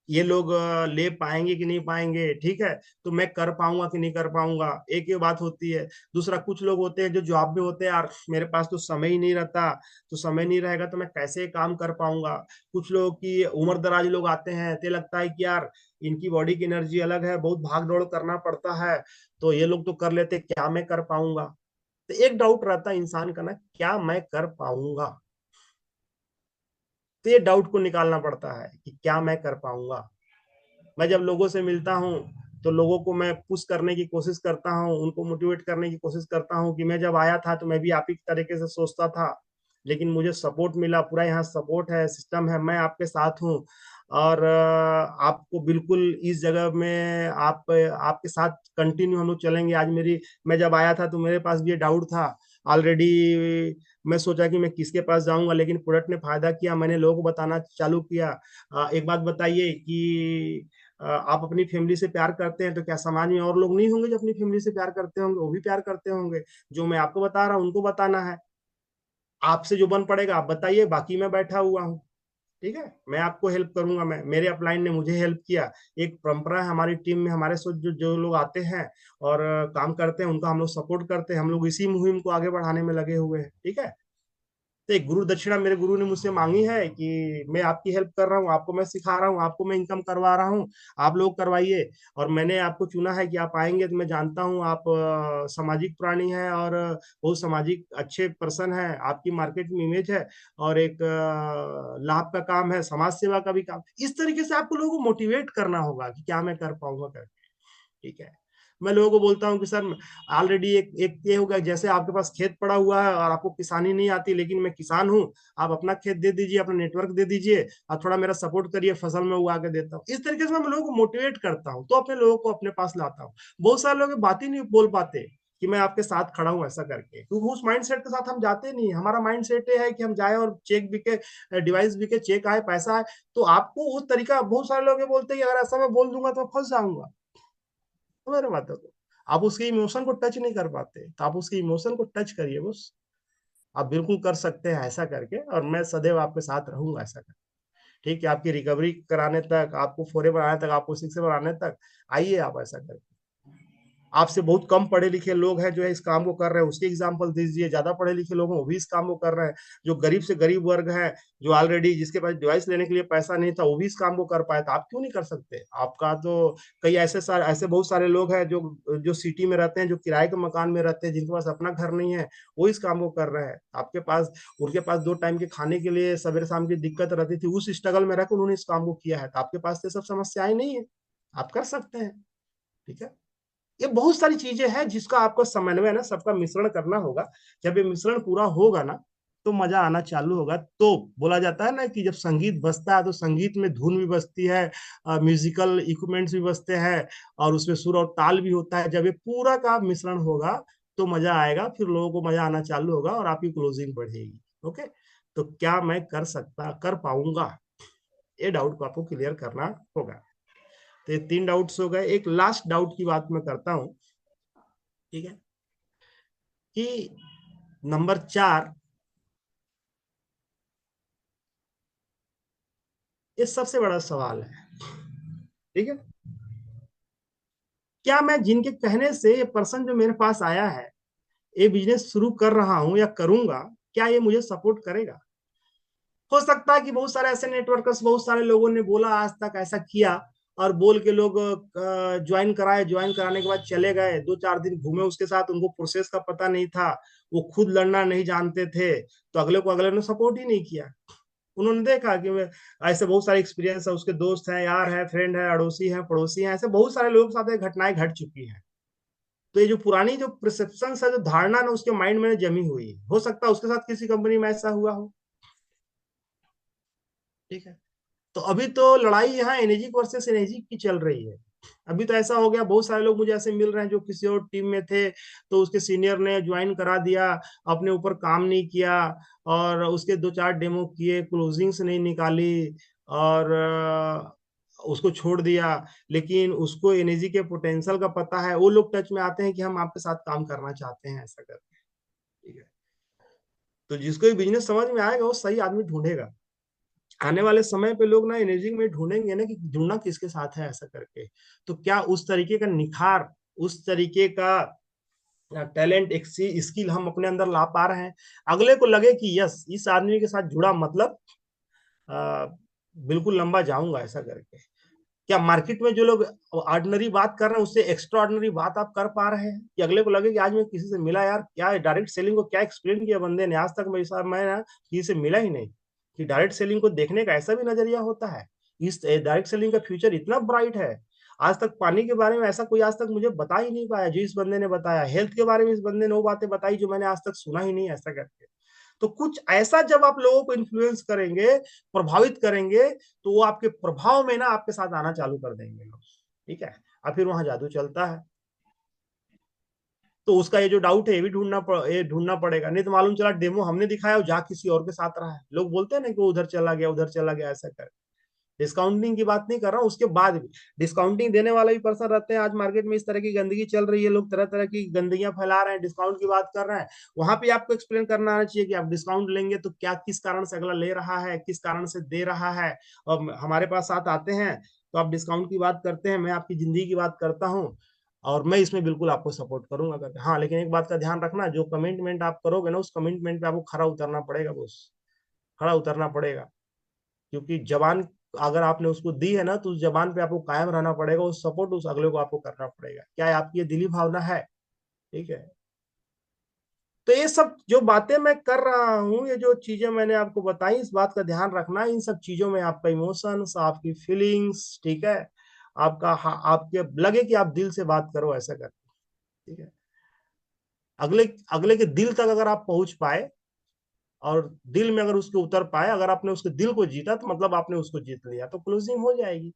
ये लोग ले पाएंगे कि नहीं पाएंगे, ठीक है। तो मैं कर पाऊंगा कि नहीं कर पाऊंगा, एक ये बात होती है। दूसरा, कुछ लोग होते हैं जो जॉब में होते हैं, यार मेरे पास तो समय ही नहीं रहता, तो समय नहीं रहेगा तो मैं कैसे काम कर पाऊंगा। कुछ लोग की उम्र दराज लोग आते हैं, तो लगता है कि यार इनकी बॉडी की एनर्जी अलग है, बहुत भाग दौड़ करना पड़ता है, तो ये लोग तो कर लेते, क्या मैं कर पाऊंगा? तो एक डाउट रहता है इंसान का ना, क्या मैं कर पाऊंगा? तो ये डाउट को निकालना पड़ता है कि क्या मैं कर पाऊंगा। मैं जब लोगों से मिलता हूँ, तो लोगों को मैं पुश करने की कोशिश करता हूँ, उनको मोटिवेट करने की कोशिश करता हूँ कि मैं जब आया था तो मैं भी आप ही तरीके से सोचता था, लेकिन मुझे सपोर्ट मिला, पूरा यहाँ सपोर्ट है, सिस्टम है, मैं आपके साथ हूँ। और आपको बिल्कुल इस जगह में आपके साथ कंटिन्यू हम लोग चलेंगे। आज मैं जब आया था तो मेरे पास भी ये डाउट था ऑलरेडी। मैं सोचा कि मैं किसके पास जाऊंगा, लेकिन प्रोडक्ट ने फायदा किया, मैंने लोगों को बताना चालू किया। एक बात बताइए कि आप अपनी फैमिली से प्यार करते हैं, तो क्या समाज में और लोग नहीं होंगे जो अपनी फैमिली से प्यार करते होंगे? वो भी प्यार करते होंगे। जो मैं आपको बता रहा हूँ उनको बताना है। आपसे जो बन पड़ेगा आप बताइए, बाकी मैं बैठा हुआ हूँ, ठीक है। मैं आपको हेल्प करूंगा, मैं मेरे अपलाइन ने मुझे हेल्प किया। एक परंपरा है हमारी टीम में, हमारे साथ जो जो लोग आते हैं और काम करते हैं, उनका हम लोग सपोर्ट करते हैं। हम लोग इसी मुहिम को आगे बढ़ाने में लगे हुए हैं, ठीक है। तो एक गुरु दक्षिणा मेरे गुरु ने मुझसे मांगी है कि मैं आपकी हेल्प कर रहा हूँ, आपको मैं सिखा रहा हूँ, आपको मैं इनकम करवा रहा हूँ, आप लोग करवाइए। और मैंने आपको चुना है कि आप आएंगे, तो मैं जानता हूँ आप सामाजिक प्राणी हैं और बहुत सामाजिक अच्छे पर्सन हैं, आपकी मार्केट में इमेज है, और एक लाभ का काम है, समाज सेवा का भी काम। इस तरीके से आपको लोगों को मोटिवेट करना होगा कि क्या मैं कर पाऊंगा करके, ठीक है। मैं लोगों को बोलता हूँ कि सर ऑलरेडी एक एक ये होगा, जैसे आपके पास खेत पड़ा हुआ है और आपको किसानी नहीं आती, लेकिन मैं किसान हूँ, आप अपना खेत दे दीजिए, अपना नेटवर्क दे दीजिए, और थोड़ा मेरा सपोर्ट करिए, फसल में उगा के देता हूँ। इस तरीके से मैं लोगों को मोटिवेट करता हूँ, तो अपने लोगों को अपने पास लाता हूँ। बहुत सारे लोग बात ही नहीं बोल पाते, कि मैं आपके साथ खड़ा हूं ऐसा करके, क्योंकि उस माइंड सेट के साथ हम जाते नहीं। हमारा माइंड सेट ये है कि हम जाए और चेक बिके, डिवाइस बिके, चेक आए, पैसा आए। तो आपको उस तरीका, बहुत सारे लोग ये बोलते हैं कि अगर ऐसा मैं बोल दूंगा तो मैं फंस जाऊंगा। तो मेरे बातों को आप उसके इमोशन को टच नहीं कर पाते, तो आप उसके इमोशन को टच करिए बस। आप बिल्कुल कर सकते हैं ऐसा करके, और मैं सदैव आपके साथ रहूंगा ऐसा करके। ठीक है, आपकी रिकवरी कराने तक, आपको फोरे बनाने तक, आपको सिक्स बनाने तक आइए आप ऐसा करके। आपसे बहुत कम पढ़े लिखे लोग हैं जो है इस काम को कर रहे हैं, उसके एग्जाम्पल दीजिए। ज्यादा पढ़े लिखे लोग हैं वो भी इस काम को कर रहे हैं। जो गरीब से गरीब वर्ग है, जो ऑलरेडी जिसके पास डिवाइस लेने के लिए पैसा नहीं था, वो भी इस काम को कर पाया, तो आप क्यों नहीं कर सकते? आपका तो कई ऐसे बहुत सारे लोग हैं जो जो सिटी में रहते हैं, जो किराए के मकान में रहते हैं, जिनके पास अपना घर नहीं है, वो इस काम को कर रहे हैं। आपके पास, उनके पास 2 टाइम के खाने के लिए सवेरे शाम की दिक्कत रहती थी, उस स्ट्रगल में रहकर उन्होंने इस काम को किया है। तो आपके पास तो ये सब समस्याएं नहीं है, आप कर सकते हैं। ठीक है, ये बहुत सारी चीजें हैं जिसका आपको समन्वय ना, सबका मिश्रण करना होगा। जब ये मिश्रण पूरा होगा ना, तो मजा आना चालू होगा। तो बोला जाता है ना कि जब संगीत बजता है तो संगीत में धुन भी बजती है, म्यूजिकल इक्विपमेंट्स भी बजते हैं, और उसमें सुर और ताल भी होता है। जब ये पूरा का मिश्रण होगा तो मजा आएगा, फिर लोगों को मजा आना चालू होगा और आपकी क्लोजिंग बढ़ेगी। ओके, तो क्या मैं कर पाऊंगा, ये डाउट को आपको क्लियर करना होगा। तो ये 3 डाउट्स हो गए। एक लास्ट डाउट की बात मैं करता हूँ। ठीक है, कि नंबर 4, ये सबसे बड़ा सवाल है। ठीक है, क्या मैं जिनके कहने से ये पर्सन जो मेरे पास आया है, ये बिजनेस शुरू कर रहा हूं या करूंगा, क्या ये मुझे सपोर्ट करेगा? हो सकता है कि बहुत सारे ऐसे नेटवर्कर्स, बहुत सारे लोगों ने बोला आज तक ऐसा किया, और बोल के लोग ज्वाइन कराए, ज्वाइन कराने के बाद चले गए, 2-4 दिन घूमे उसके साथ, उनको प्रोसेस का पता नहीं था, वो खुद लड़ना नहीं जानते थे, तो अगले को अगले ने सपोर्ट ही नहीं किया। उन्होंने देखा कि ऐसे बहुत सारे एक्सपीरियंस है, उसके दोस्त हैं, यार है, फ्रेंड है, अड़ोसी है, पड़ोसी हैं, ऐसे बहुत सारे लोगों के साथ ये घटनाएं घट चुकी हैं। तो ये जो पुरानी जो परसेप्शन है, जो धारणा ना, उसके माइंड में जमी हुई है। हो सकता है उसके साथ किसी कंपनी में ऐसा हुआ हो। ठीक है, तो अभी तो लड़ाई यहाँ एनर्जी वर्सेस एनर्जी की चल रही है। अभी तो ऐसा हो गया, बहुत सारे लोग मुझे ऐसे मिल रहे हैं जो किसी और टीम में थे, तो उसके सीनियर ने ज्वाइन करा दिया, अपने ऊपर काम नहीं किया, और उसके 2-4 डेमो किए, क्लोजिंग्स नहीं निकाली, और उसको छोड़ दिया। लेकिन उसको एनर्जी के पोटेंशियल का पता है, वो लोग टच में आते हैं कि हम आपके साथ काम करना चाहते हैं ऐसा करके। ठीक है, तो जिसको ये बिजनेस समझ में आएगा वो सही आदमी ढूंढेगा। आने वाले समय पे लोग ना एनर्जी में ढूंढेंगे ना कि जुड़ना किसके साथ है ऐसा करके। तो क्या उस तरीके का निखार, उस तरीके का टैलेंट, एक स्किल हम अपने अंदर ला पा रहे हैं, अगले को लगे कि यस, इस आदमी के साथ जुड़ा मतलब आ, बिल्कुल लंबा जाऊंगा ऐसा करके। क्या मार्केट में जो लोग ऑर्डिनरी बात कर रहे हैं उससे एक्स्ट्रा ऑर्डिनरी बात आप कर पा रहे हैं, कि अगले को लगे कि आज मैं किसी से मिला, यार क्या डायरेक्ट सेलिंग को क्या एक्सप्लेन किया बंदे ने, आज तक मैं ना किसी से मिला ही नहीं। कि डायरेक्ट सेलिंग को देखने का ऐसा भी नजरिया होता है, इस डायरेक्ट सेलिंग का फ्यूचर इतना ब्राइट है। आज तक पानी के बारे में ऐसा कोई आज तक मुझे बता ही नहीं पाया जो इस बंदे ने बताया। हेल्थ के बारे में इस बंदे ने वो बातें बताई जो मैंने आज तक सुना ही नहीं ऐसा करके। तो कुछ ऐसा जब आप लोगों को इन्फ्लुएंस करेंगे, प्रभावित करेंगे, तो वो आपके प्रभाव में ना आपके साथ आना चालू कर देंगे लोग। ठीक है, और फिर वहां जादू चलता है। तो उसका ये जो डाउट है, ये ढूंढना पड़ेगा, नहीं तो मालूम चला डेमो हमने दिखाया और जा किसी और के साथ रहा है। लोग बोलते हैं ना कि वो उधर चला गया, उधर चला गया ऐसा कर। डिस्काउंटिंग की बात नहीं कर रहा हूँ, उसके बाद भी डिस्काउंटिंग देने वाला भी पर्सन रहते हैं। आज मार्केट में इस तरह की गंदगी चल रही है, लोग तरह तरह की गंदगियां फैला रहे हैं, डिस्काउंट की बात कर रहे हैं। वहां पे आपको एक्सप्लेन करना आना चाहिए कि आप डिस्काउंट लेंगे तो क्या, किस कारण से अगला ले रहा है, किस कारण से दे रहा है। और हमारे पास साथ आते हैं तो आप डिस्काउंट की बात करते हैं, मैं आपकी जिंदगी की बात करता हूँ, और मैं इसमें बिल्कुल आपको सपोर्ट करूंगा करके। हाँ, लेकिन एक बात का ध्यान रखना, जो कमिटमेंट आप करोगे ना, उस कमिटमेंट पे आपको खरा उतरना पड़ेगा बॉस, खड़ा उतरना पड़ेगा। क्योंकि जबान अगर आपने उसको दी है ना, तो उस जबान पे आपको कायम रहना पड़ेगा, उस सपोर्ट उस अगले को आपको करना पड़ेगा। क्या है आपकी ये दिली भावना है? ठीक है, तो ये सब जो बातें मैं कर रहा हूँ, ये जो चीजें मैंने आपको बताई, इस बात का ध्यान रखना, इन सब चीजों में आपका इमोशंस, आपकी फीलिंग्स, ठीक है, आपका आपके लगे कि आप दिल से बात करो ऐसा कर। ठीक है, अगले अगले के दिल तक अगर आप पहुंच पाए, और दिल में अगर उसके उतर पाए, अगर आपने उसके दिल को जीता, तो मतलब आपने उसको जीत लिया, तो क्लोजिंग हो जाएगी।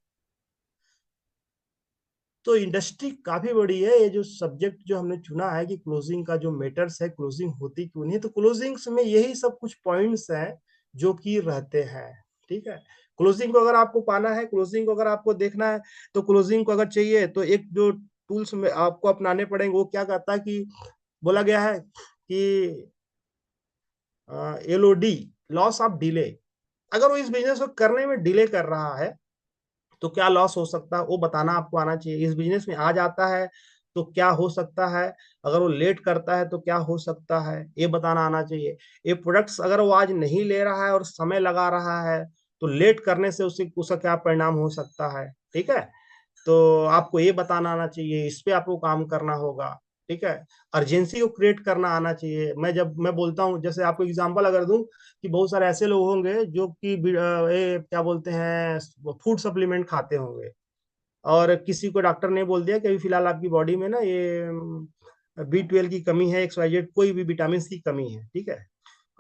तो इंडस्ट्री काफी बड़ी है। ये जो सब्जेक्ट जो हमने चुना है कि क्लोजिंग का जो मैटर्स है, क्लोजिंग होती क्यों नहीं है, तो क्लोजिंग्स में यही सब कुछ पॉइंट्स हैं जो कि रहते हैं। ठीक है। क्लोजिंग को अगर आपको पाना है, क्लोजिंग को अगर आपको देखना है, तो क्लोजिंग को अगर चाहिए तो एक जो टूल्स में आपको अपनाने पड़ेंगे, वो क्या कहता है कि बोला गया है कि LOD, लॉस ऑफ डिले। अगर वो इस बिजनेस को करने में डिले कर रहा है तो क्या लॉस हो सकता है वो बताना आपको आना चाहिए। इस बिजनेस में आ जाता है तो क्या हो सकता है, अगर वो लेट करता है तो क्या हो सकता है, ये बताना आना चाहिए। ये प्रोडक्ट्स अगर वो आज नहीं ले रहा है और समय लगा रहा है, तो लेट करने से उसे उसका क्या परिणाम हो सकता है। ठीक है। तो आपको ये बताना आना चाहिए, इस पे आपको काम करना होगा। ठीक है। अर्जेंसी को क्रिएट करना आना चाहिए। मैं बोलता हूँ, जैसे आपको एग्जांपल अगर दूं, कि बहुत सारे ऐसे लोग होंगे जो कि ये क्या बोलते हैं, फूड सप्लीमेंट खाते होंगे, और किसी को डॉक्टर ने बोल दिया कि अभी फिलहाल आपकी बॉडी में ना ये B12 की कमी है, XYZ कोई भी विटामिन की कमी है। ठीक है।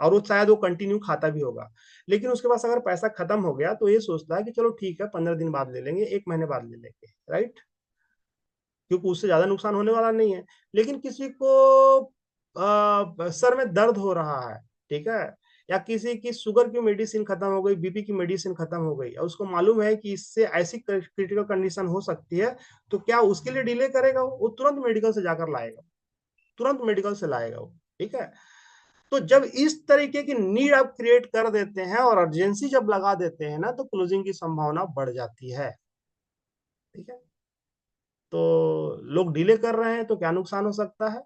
और वो शायद वो कंटिन्यू खाता भी होगा, लेकिन उसके पास अगर पैसा खत्म हो गया तो ये सोचता है कि चलो ठीक है, 15 दिन बाद ले लेंगे, 1 महीने बाद ले लेंगे। राइट। क्योंकि उससे ज्यादा नुकसान होने वाला नहीं है। लेकिन किसी को सर में दर्द हो रहा है, ठीक है, या किसी की शुगर की मेडिसिन खत्म हो गई, BP की मेडिसिन खत्म हो गई, और उसको मालूम है कि इससे ऐसी क्रिटिकल कंडीशन हो सकती है, तो क्या उसके लिए डिले करेगा? वो तुरंत मेडिकल से जाकर लाएगा, तुरंत मेडिकल से लाएगा वो। ठीक है। तो जब इस तरीके की नीड आप क्रिएट कर देते हैं और अर्जेंसी जब लगा देते हैं ना, तो क्लोजिंग की संभावना बढ़ जाती है। ठीक है। तो लोग डिले कर रहे हैं तो क्या नुकसान हो सकता है।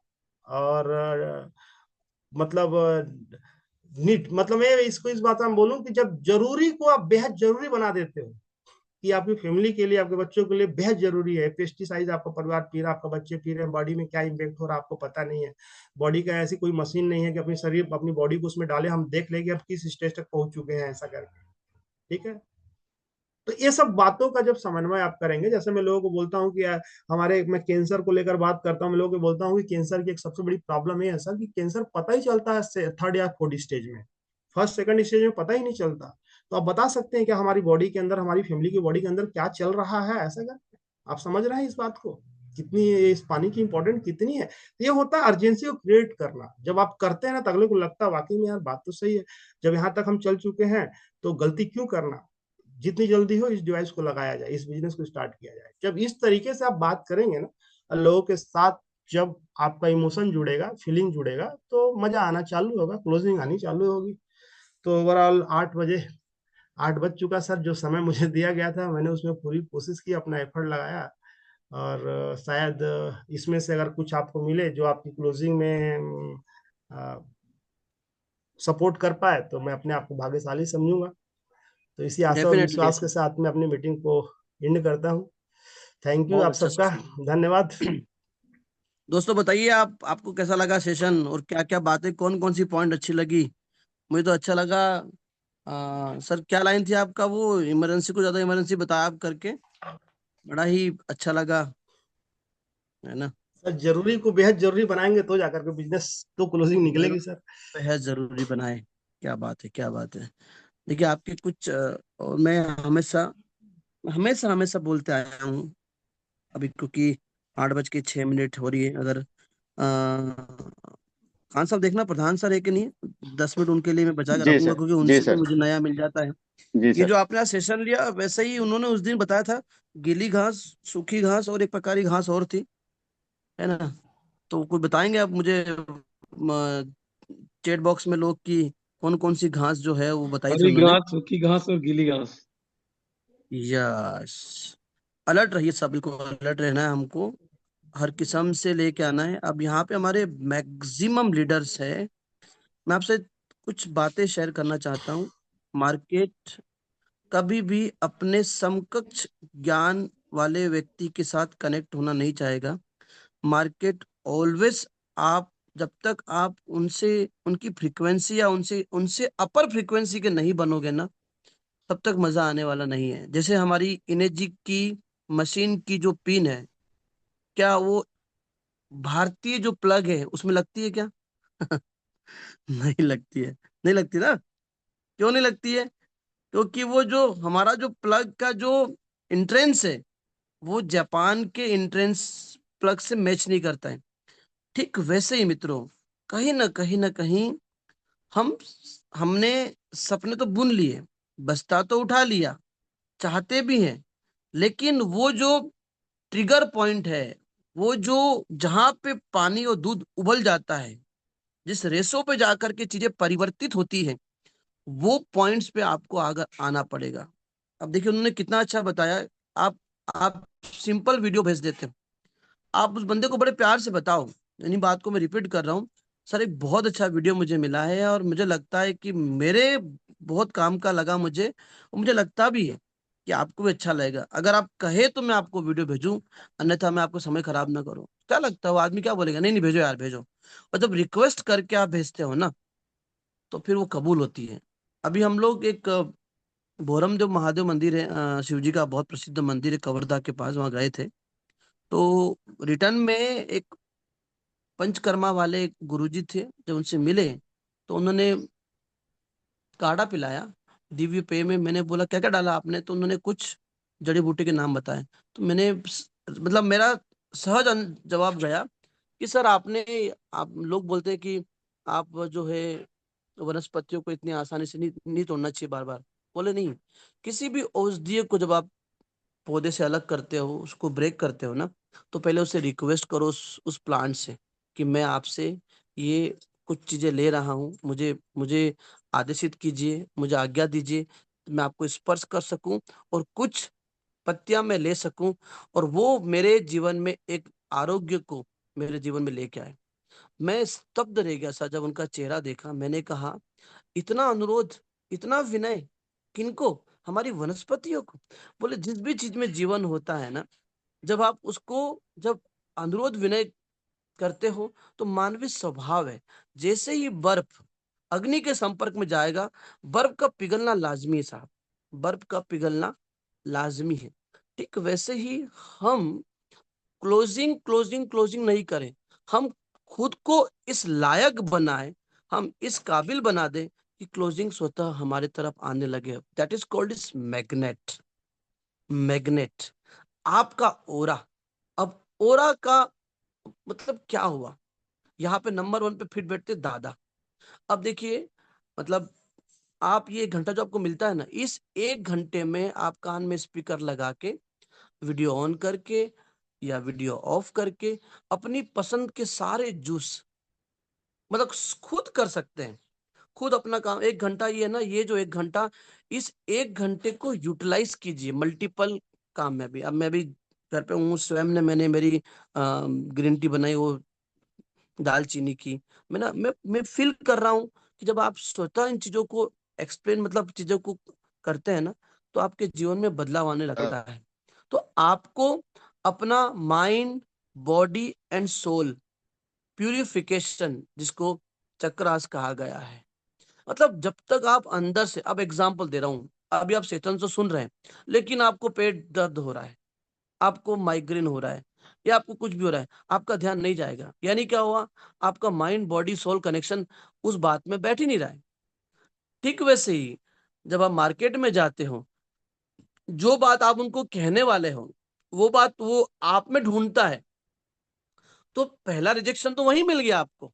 और मतलब नीट मतलब मैं इसको इस बात में बोलूं कि जब जरूरी को आप बेहद जरूरी बना देते हो, कि आपकी फैमिली के लिए, आपके बच्चों के लिए बेहद जरूरी है, पेस्टिसाइड आपका परिवार पी रहा है, आपका बच्चे पी रहे हैं, बॉडी में क्या इम्पेक्ट हो रहा है आपको पता नहीं है। बॉडी का ऐसी कोई मशीन नहीं है कि अपनी शरीर अपनी बॉडी को उसमें डाले, हम देख लेंगे अब किस स्टेज तक पहुंच चुके हैं ऐसा करके। ठीक है। तो ये सब बातों का जब समन्वय आप करेंगे, जैसे मैं लोगों को बोलता हूँ कि हमारे, मैं कैंसर को लेकर बात करता हूँ, मैं लोगों को बोलता हूँ कि कैंसर की एक सबसे बड़ी प्रॉब्लम है ऐसा कि कैंसर पता ही चलता है थर्ड या फोर्थ स्टेज में, फर्स्ट सेकंड स्टेज में पता ही नहीं चलता। तो आप बता सकते हैं कि हमारी बॉडी के अंदर, हमारी फैमिली की बॉडी के अंदर क्या चल रहा है ऐसा कर, आप समझ रहे हैं इस बात को, कितनी इस पानी की इंपॉर्टेंट कितनी है। तो ये होता है अर्जेंसी को क्रिएट करना। जब आप करते हैं ना, तो अगले को लगता है वाकई में यार बात तो सही है, जब यहाँ तक हम चल चुके हैं तो गलती क्यों करना, जितनी जल्दी हो इस डिवाइस को लगाया जाए, इस बिजनेस को स्टार्ट किया जाए। जब इस तरीके से आप बात करेंगे ना लोगों के साथ, जब आपका इमोशन जुड़ेगा, फीलिंग जुड़ेगा, तो मजा आना चालू होगा, क्लोजिंग आनी चालू होगी। तो ओवरऑल 8 बजे, 8 बज चुका सर, जो समय मुझे दिया गया था मैंने उसमें पूरी कोशिश की, अपना एफर्ट लगाया। और शायद इसमें से अगर कुछ आपको मिले जो आपकी क्लोजिंग में सपोर्ट कर पाए, तो मैं अपने आप को भाग्यशाली समझूंगा। तो इसी आशा और डेफिनेटली विश्वास के डेफिनेटली। साथ मैं अपनी मीटिंग को एंड करता हूँ। थैंक यू बहुत आप अच्छा सबका, सेशन। धन्यवाद। दोस्तों बताइए, आपको कैसा लगा सेशन, और क्या क्या बातें, कौन कौन सी पॉइंट अच्छी लगी? मुझे तो अच्छा लगा। सर क्या लाइन थी आपका, वो इमरजेंसी को ज्यादा इमरजेंसी बताया आप करके, बड़ा ही अच्छा लगा, है ना? सर जरूरी को बेहद जरूरी बनाएंगे तो जाकर के बिजनेस तो क्लोजिंग निकलेगी जरूर सर। बेहद जरूरी बनाए। क्या बात है, क्या बात है। देखिए आपके कुछ और मैं हमेशा हमेशा हमेशा बोलते आया हूँ, अभी क्योंकि 8:06 हो रही है, अगर खान साहब देखना प्रधान सर है कि नहीं, 10 मिनट उनके लिए मैं बचा के जी रखूंगा, सर। क्योंकि जी उनसे भी सर। मुझे नया मिल जाता है। जी ये सर। जो आपने आज सेशन लिया, वैसे ही उन्होंने उस दिन बताया था, गीली घास, सूखी घास और एक प्रकार की घास और थी, है ना? तो कोई बताएंगे आप मुझे चैट बॉक्स में लोग की कौन कौन सी घास जो है वो बताई थी हरी उन्होंने? घास, सूखी घास और गीली घास। यस। अलर्ट रहिए, सभी को अलर्ट रहना है हमको, हर किस्म से लेके आना है। अब यहाँ पे हमारे मैक्सिमम लीडर्स है, मैं आपसे कुछ बातें शेयर करना चाहता हूँ। मार्केट कभी भी अपने समकक्ष ज्ञान वाले व्यक्ति के साथ कनेक्ट होना नहीं चाहेगा। मार्केट ऑलवेज, आप जब तक आप उनसे, उनकी फ्रीक्वेंसी या उनसे उनसे अपर फ्रीक्वेंसी के नहीं बनोगे ना, तब तक मजा आने वाला नहीं है। जैसे हमारी इनेर्जी की मशीन की जो पिन है, क्या वो भारतीय जो प्लग है उसमें लगती है क्या? नहीं लगती है, नहीं लगती ना। क्यों नहीं लगती है? क्योंकि वो जो हमारा जो प्लग का जो इंट्रेंस है, वो जापान के एंट्रेंस प्लग से मैच नहीं करता है। ठीक वैसे ही मित्रों, कहीं ना कहीं हम हमने सपने तो बुन लिए, बस्ता तो उठा लिया, चाहते भी हैं, लेकिन वो जो ट्रिगर पॉइंट है, वो जो जहां पे पानी और दूध उबल जाता है, जिस रेसो पे जाकर के चीजें परिवर्तित होती हैं, वो पॉइंट्स पे आपको आगे आना पड़ेगा। अब देखिए उन्होंने कितना अच्छा बताया। आप आप सिंपल वीडियो भेज देते हो, आप उस बंदे को बड़े प्यार से बताओ। इन्हीं बात को मैं रिपीट कर रहा हूँ। सर एक बहुत अच्छा वीडियो मुझे मिला है, और मुझे लगता है कि मेरे बहुत काम का लगा मुझे, और मुझे लगता भी है कि आपको भी अच्छा लगेगा। अगर आप कहे तो मैं आपको वीडियो भेजूं, अन्यथा मैं आपको समय खराब ना करूं। क्या लगता है वो आदमी क्या बोलेगा? नहीं नहीं, भेजो यार भेजो। और जब रिक्वेस्ट करके आप भेजते हो ना, तो फिर वो कबूल होती है। अभी हम लोग एक भोरम जो महादेव मंदिर है, शिव जी का बहुत प्रसिद्ध मंदिर है कवर्धा के पास, वहां गए थे। तो रिटर्न में एक पंचकर्मा वाले गुरुजी थे, जब उनसे मिले तो उन्होंने काढ़ा पिलाया दिव्य पेय में। मैंने बोला क्या क्या डाला आपने, तो उन्होंने कुछ जड़ी बूटी के नाम बताए। तो मैंने मतलब मेरा सहज जवाब गया कि सर आपने, आप लोग बोलते हैं कि आप जो है वनस्पतियों को इतनी आसानी से नहीं तोड़ना चाहिए बार बार। बोले नहीं, किसी भी औषधीय को जब आप पौधे से अलग करते हो, उसको ब्रेक करते हो ना, तो पहले उसे रिक्वेस्ट करो उस प्लांट से कि मैं आपसे ये कुछ चीजें ले रहा हूँ, मुझे मुझे आदेशित कीजिए, मुझे आज्ञा दीजिए, मैं आपको स्पर्श कर सकूं और कुछ पत्तियां मैं ले सकूं, और वो मेरे जीवन में एक आरोग्य को मेरे जीवन में लेके आए। मैं स्तब्ध रह गया सर, जब उनका चेहरा देखा। मैंने कहा इतना अनुरोध, इतना विनय, किनको? हमारी वनस्पतियों को। बोले जिस भी चीज में जीवन होता है ना, जब आप उसको, जब अनुरोध विनय करते हो, तो मानवीय स्वभाव है। जैसे ही बर्फ अग्नि के संपर्क में जाएगा, बर्फ का पिघलना लाजमी है साहब, बर्फ का पिघलना लाजमी है। ठीक वैसे ही हम क्लोजिंग क्लोजिंग क्लोजिंग नहीं करें, हम खुद को इस लायक बनाए, हम इस काबिल बना दें कि क्लोजिंग स्वतः हमारे तरफ आने लगे। That is called is magnet. Magnet आपका ओरा। अब ओरा का मतलब क्या हुआ? यहाँ पे नंबर वन पे फिट बैठते दादा। अब देखिए, मतलब आप ये 1 घंटा जो आपको मिलता है ना, इस 1 घंटे में आप कान में स्पीकर लगा के, वीडियो ऑन करके या वीडियो ऑफ करके, अपनी पसंद के सारे जूस मतलब खुद कर सकते हैं। खुद अपना काम 1 घंटा, ये है ना, ये जो 1 घंटा, इस 1 घंटे को यूटिलाइज कीजिए मल्टीपल काम में भी। अब मैं भी घर पे हूँ, स्वयं ने मैंने मेरी ग्रीन टी बनाई, वो दालचीनी की। मैं फील कर रहा हूँ कि जब आप स्वतः इन चीजों को एक्सप्लेन, मतलब चीजों को करते हैं ना, तो आपके जीवन में बदलाव आने लगता है। तो आपको अपना mind, body and soul purification, जिसको चक्रास कहा गया है, मतलब जब तक आप अंदर से, अब एग्जांपल दे रहा हूं, अभी आप चेतन से सुन रहे हैं, लेकिन आपको पेट दर्द हो रहा है, आपको माइग्रेन हो रहा है, या आपको कुछ भी हो रहा है, आपका ध्यान नहीं जाएगा। यानी क्या हुआ? आपका माइंड बॉडी सोल कनेक्शन उस बात में बैठ ही नहीं रहा है। ठीक वैसे ही जब आप मार्केट में जाते हो, जो बात आप उनको कहने वाले हो, वो बात वो आप में ढूंढता है, तो पहला रिजेक्शन तो वहीं मिल गया आपको,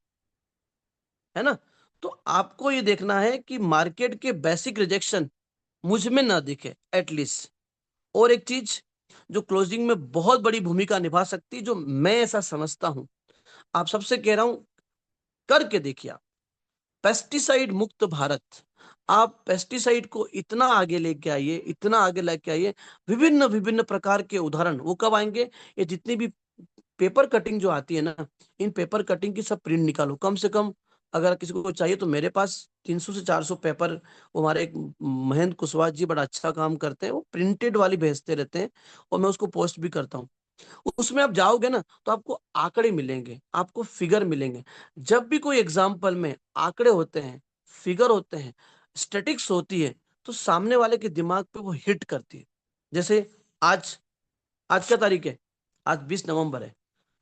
है ना? तो आपको ये देखना है कि मार्केट के बेसिक रिजेक्शन मुझ में ना दिखे एटलीस्ट। और एक चीज जो क्लोजिंग में बहुत बड़ी भूमिका निभा सकती है, जो मैं ऐसा समझता हूं, आप सबसे कह रहा हूं, करके देखिए आप। पेस्टिसाइड मुक्त भारत। आप पेस्टिसाइड को इतना आगे लेके आइए, इतना आगे लेके आइए। विभिन्न विभिन्न प्रकार के उदाहरण वो कब आएंगे? ये जितनी भी पेपर कटिंग जो आती है ना, इन पेपर कटिंग की सब प्रिंट निकालो कम से कम। अगर किसी को चाहिए तो मेरे पास 300 से 400 पेपर, वो हमारे एक महेंद्र कुशवाहा जी बड़ा अच्छा काम करते हैं, वो प्रिंटेड वाली भेजते रहते हैं, और मैं उसको पोस्ट भी करता हूँ। उसमें आप जाओगे ना, तो आपको आंकड़े मिलेंगे, आपको फिगर मिलेंगे। जब भी कोई एग्जाम्पल में आंकड़े होते हैं, फिगर होते हैं, स्टेटिक्स होती है, तो सामने वाले के दिमाग पे वो हिट करती है। जैसे आज आज क्या तारीख है? आज 20 नवंबर है,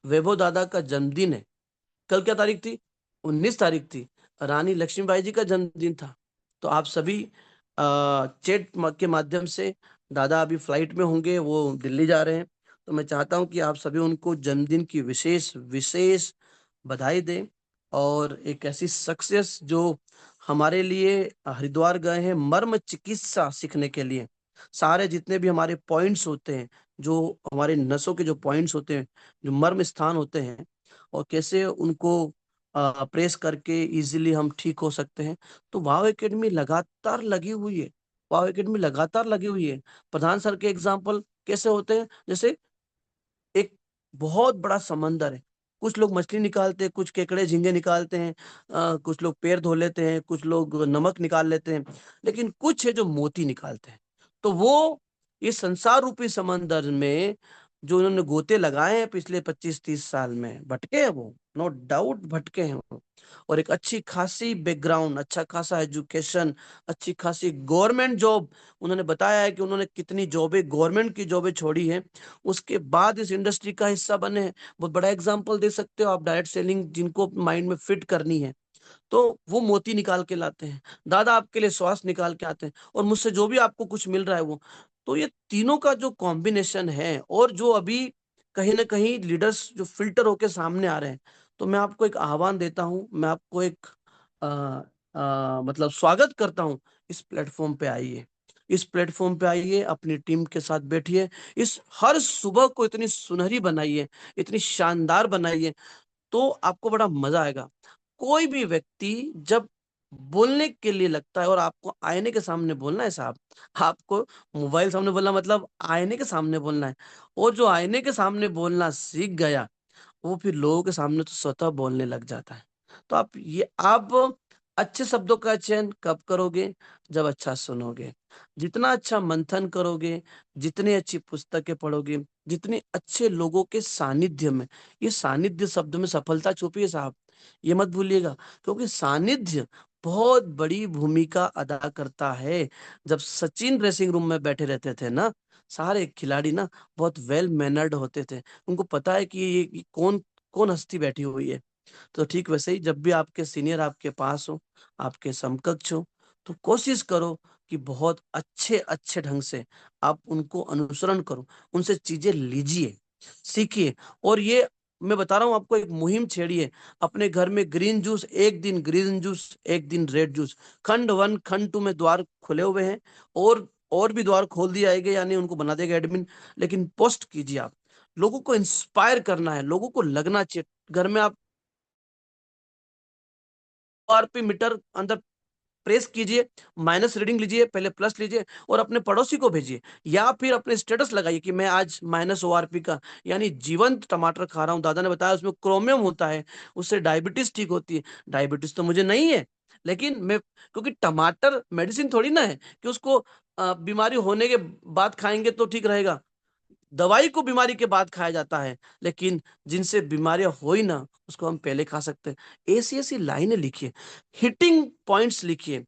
वैभव दादा का जन्मदिन है। कल क्या तारीख थी? 19 तारीख थी, रानी लक्ष्मीबाई जी का जन्मदिन था। तो आप सभी चैट के माध्यम से, दादा अभी फ्लाइट में होंगे, वो दिल्ली जा रहे हैं, तो मैं चाहता हूं कि आप सभी उनको जन्मदिन की विशेष विशेष बधाई दें। और एक ऐसी सक्सेस जो हमारे लिए हरिद्वार गए हैं मर्म चिकित्सा सीखने के लिए, सारे जितने भी हमारे पॉइंट्स होते हैं, जो हमारे नसों के जो पॉइंट्स होते हैं, जो मर्म स्थान होते हैं, और कैसे उनको प्रेस करके इजीली हम ठीक हो सकते हैं। तो वाव एकेडमी लगातार लगी हुई है, वाव एकेडमी लगातार लगी हुई है। प्रधान सर के एग्जाम्पल कैसे होते हैं, जैसे एक बहुत बड़ा समंदर है, कुछ लोग मछली निकालते हैं, कुछ केकड़े झींगे निकालते हैं, कुछ लोग पैर धो लेते हैं, कुछ लोग नमक निकाल लेते हैं, लेकिन कुछ है जो मोती निकालते हैं। तो वो इस संसार रूपी समंदर में जो उन्होंने गोते लगाए हैं पिछले 25-30 साल में, भटके हैं वो, नो डाउट भटके हैं वो। और एक अच्छी खासी बैकग्राउंड, अच्छा खासा एजुकेशन, अच्छी खासी गवर्नमेंट जॉब, उन्होंने बताया है कि उन्होंने कितनी जॉबें, गवर्नमेंट की जॉबें छोड़ी हैं, उसके बाद इस इंडस्ट्री का हिस्सा बने हैं। बहुत बड़ा एग्जांपल दे सकते हो आप, डायरेक्ट सेलिंग जिनको माइंड में फिट करनी है, तो वो मोती निकाल के लाते हैं, दादा आपके लिए श्वास निकाल के आते हैं, और मुझसे जो भी आपको कुछ मिल रहा है वो। तो ये तीनों का जो कॉम्बिनेशन है, और जो अभी कहीं ना कहीं लीडर्स जो फिल्टर होके सामने आ रहे हैं, तो मैं आपको एक आह्वान देता हूं, मैं आपको एक मतलब स्वागत करता हूं, इस प्लेटफॉर्म पे आइए, इस प्लेटफॉर्म पे आइए, अपनी टीम के साथ बैठिए, इस हर सुबह को इतनी सुनहरी बनाइए, इतनी शानदार बनाइए, तो आपको बड़ा मजा आएगा। कोई भी व्यक्ति जब बोलने के लिए लगता है, और आपको आईने के सामने बोलना है साहब, आपको मोबाइल सामने बोलना मतलब आईने के सामने बोलना है, और जो आईने के सामने बोलना सीख गया, वो फिर लोगों के सामने तो स्वतः बोलने लग जाता है। तो आप अच्छे शब्दों का चयन कब करोगे, जब अच्छा सुनोगे। जितना अच्छा मंथन करोगे, जितनी अच्छी पुस्तकें पढ़ोगे, जितने अच्छे लोगों के सानिध्य में, ये सानिध्य शब्द में सफलता छुपी है साहब, ये मत भूलिएगा, क्योंकि सानिध्य बहुत बड़ी भूमिका अदा करता है। जब सचिन ड्रेसिंग रूम में बैठे रहते थे ना, सारे खिलाड़ी ना बहुत वेल मैनर्ड होते थे, उनको पता है कि ये कौन कौन हस्ती बैठी हुई है। तो ठीक वैसे ही जब भी आपके सीनियर आपके पास हो, आपके समकक्ष हो, तो कोशिश करो कि बहुत अच्छे अच्छे ढंग से आप उनको अनुसरण करो, उनसे चीजें लीजिए, सीखिए। और ये मैं बता रहा हूँ आपको, एक मुहिम छेड़िए अपने घर में, ग्रीन जूस एक दिन, ग्रीन जूस एक दिन, रेड जूस, खंड 1 खंड 2 में द्वार खुले हुए हैं, और भी द्वार खोल दिए जाएंगे, यानी उनको बना देगा एडमिन। लेकिन पोस्ट कीजिए आप, लोगों को इंस्पायर करना है, लोगों को लगना चाहिए। घर में आप आरपी मीटर अंदर प्रेस कीजिए, माइनस रीडिंग लीजिए, पहले प्लस लीजिए, और अपने पड़ोसी को भेजिए, या फिर अपने स्टेटस लगाइए कि मैं आज माइनस ओआरपी का, यानी जीवंत टमाटर खा रहा हूं। दादा ने बताया उसमें क्रोमियम होता है, उससे डायबिटीज ठीक होती है। डायबिटीज तो मुझे नहीं है, लेकिन मैं, क्योंकि टमाटर मेडिसिन थोड़ी ना है कि उसको बीमारी होने के बाद खाएंगे तो ठीक रहेगा। दवाई को बीमारी के बाद खाया जाता है, लेकिन जिनसे बीमारियां हो ही ना, उसको हम पहले खा सकते हैं। ऐसी ऐसी लाइनें लिखिए, हिटिंग पॉइंट्स लिखिए,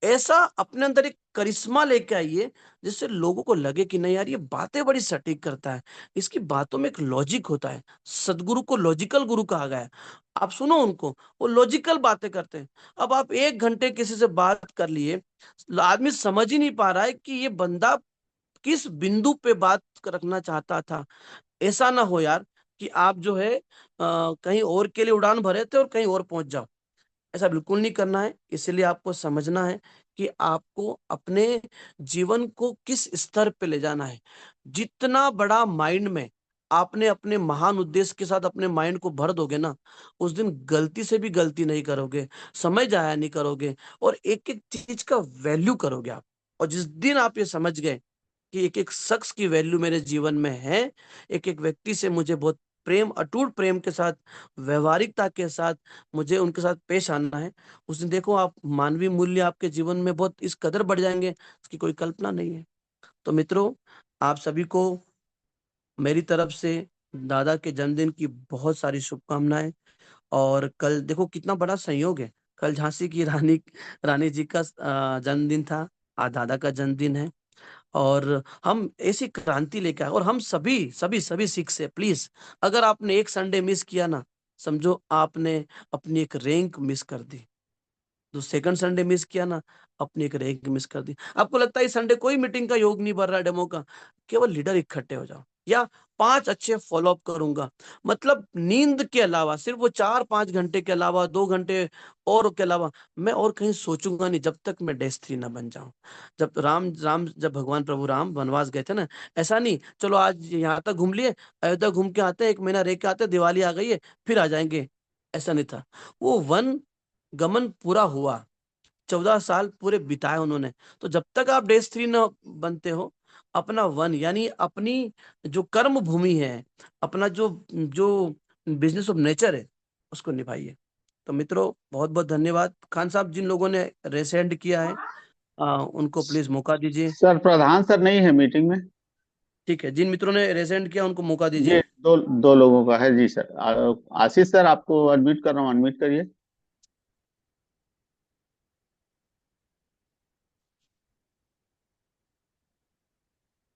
ऐसा अपने अंदर एक करिश्मा लेके आइए, जिससे लोगों को लगे कि नहीं यार, ये बातें बड़ी सटीक करता है, इसकी बातों में एक लॉजिक होता है। सदगुरु को लॉजिकल गुरु कहा गया है। आप सुनो उनको, वो लॉजिकल बातें करते हैं। अब आप 1 घंटे किसी से बात कर लिए, आदमी समझ ही नहीं पा रहा है कि ये बंदा किस बिंदु पे बात रखना चाहता था। ऐसा ना हो यार कि आप जो है कहीं और के लिए उड़ान भरे थे और कहीं और पहुंच जाओ। ऐसा बिल्कुल नहीं करना है। इसलिए आपको समझना है कि आपको अपने जीवन को किस स्तर पे ले जाना है। जितना बड़ा माइंड में आपने अपने महान उद्देश्य के साथ अपने माइंड को भर दोगे ना, उस दिन गलती से भी गलती नहीं करोगे, समय जाया नहीं करोगे, और एक एक चीज का वैल्यू करोगे आप। और जिस दिन आप ये समझ गए कि एक एक शख्स की वैल्यू मेरे जीवन में है, एक एक व्यक्ति से मुझे बहुत प्रेम, अटूट प्रेम के साथ, व्यवहारिकता के साथ मुझे उनके साथ पेश आना है, उस दिन देखो आप, मानवीय मूल्य आपके जीवन में बहुत इस कदर बढ़ जाएंगे, इसकी कोई कल्पना नहीं है। तो मित्रों, आप सभी को मेरी तरफ से दादा के जन्मदिन की बहुत सारी शुभकामनाएं। और कल देखो कितना बड़ा संयोग है, कल झांसी की रानी रानी जी का जन्मदिन था, आज दादा का जन्मदिन है। और हम ऐसी क्रांति लेकर आए, और हम सभी सभी सभी सिख से प्लीज, अगर आपने एक संडे मिस किया ना, समझो आपने अपनी एक रैंक मिस कर दी। जो सेकंड संडे मिस किया ना, अपनी एक रैंक मिस कर दी। आपको लगता है इस संडे कोई मीटिंग का योग नहीं भर रहा, डेमो का, केवल लीडर इकट्ठे हो जाओ, या 5 अच्छे फॉलोअप करूंगा। मतलब नींद के अलावा, सिर्फ वो 4-5 घंटे के अलावा, 2 घंटे और के अलावा मैं और कहीं सोचूंगा नहीं, जब तक मैं डेस्टिनी ना बन जाऊं। जब भगवान प्रभु राम वनवास गए थे ना, ऐसा नहीं चलो आज यहाँ तक घूम लिए, अयोध्या घूम के आते हैं, 1 महीना रह के आते हैं, दिवाली आ गई है फिर आ जाएंगे, ऐसा नहीं था। वो वन गमन पूरा हुआ, 14 साल पूरे बिताए उन्होंने। तो जब तक आप डेस्टिनी न बनते हो, अपना वन यानी अपनी जो कर्म भूमि है, अपना जो जो बिजनेस ऑफ नेचर है, उसको निभाइए। तो मित्रों, बहुत बहुत धन्यवाद। खान साहब, जिन लोगों ने रेसेंड किया है उनको प्लीज मौका दीजिए। सर प्रधान सर नहीं है मीटिंग में। ठीक है, जिन मित्रों ने रेसेंड किया उनको मौका ये दीजिए। दो दो लोगों का है जी सर। आशीष सर आपको अनम्यूट कर रहा हूँ, अनम्यूट करिए।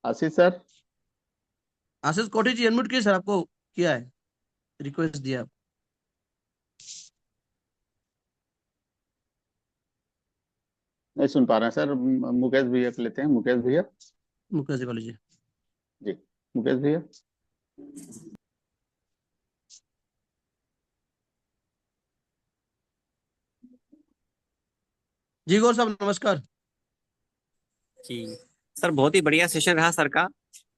आशीष सर। आशीष कोठी जी, अनम्यूट किए सर, आपको किया है, रिक्वेस्ट दिया। नहीं सुन पा रहे हैं सर। मुकेश भैया को लेते हैं, मुकेश भैया। मुकेश जी को लीजिए। जी मुकेश भैया। जी गौर साहब, नमस्कार। जी सर, बहुत ही बढ़िया सेशन रहा सर का।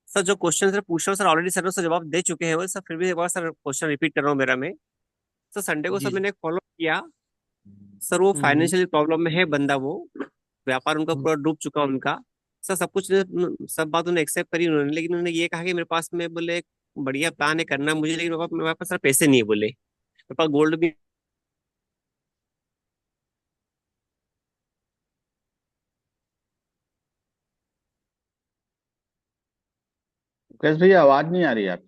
सर जो क्वेश्चन सर पूछ रहा हूँ सर, ऑलरेडी सर ने उसका जवाब दे चुके हैं वो सर, फिर भी एक बार सर क्वेश्चन रिपीट कर रहा हूँ मेरा मैं। सर संडे को सर जी जी। मैंने फॉलो किया। सर वो हम्म फाइनेंशियल प्रॉब्लम में है बंदा, वो व्यापार उनका हम्म। पूरा डूब चुका उनका। सर सब कुछ सब बात उन्होंने एक्सेप्ट करी उन्होंने, लेकिन उन्होंने ये कहा कि मेरे पास में बोले एक बढ़िया प्लान है करना मुझे, लेकिन मेरे पास सर पैसे नहीं है बोले, मेरे पास गोल्ड भी। मुकेश भैया आवाज नहीं आ रही है आप।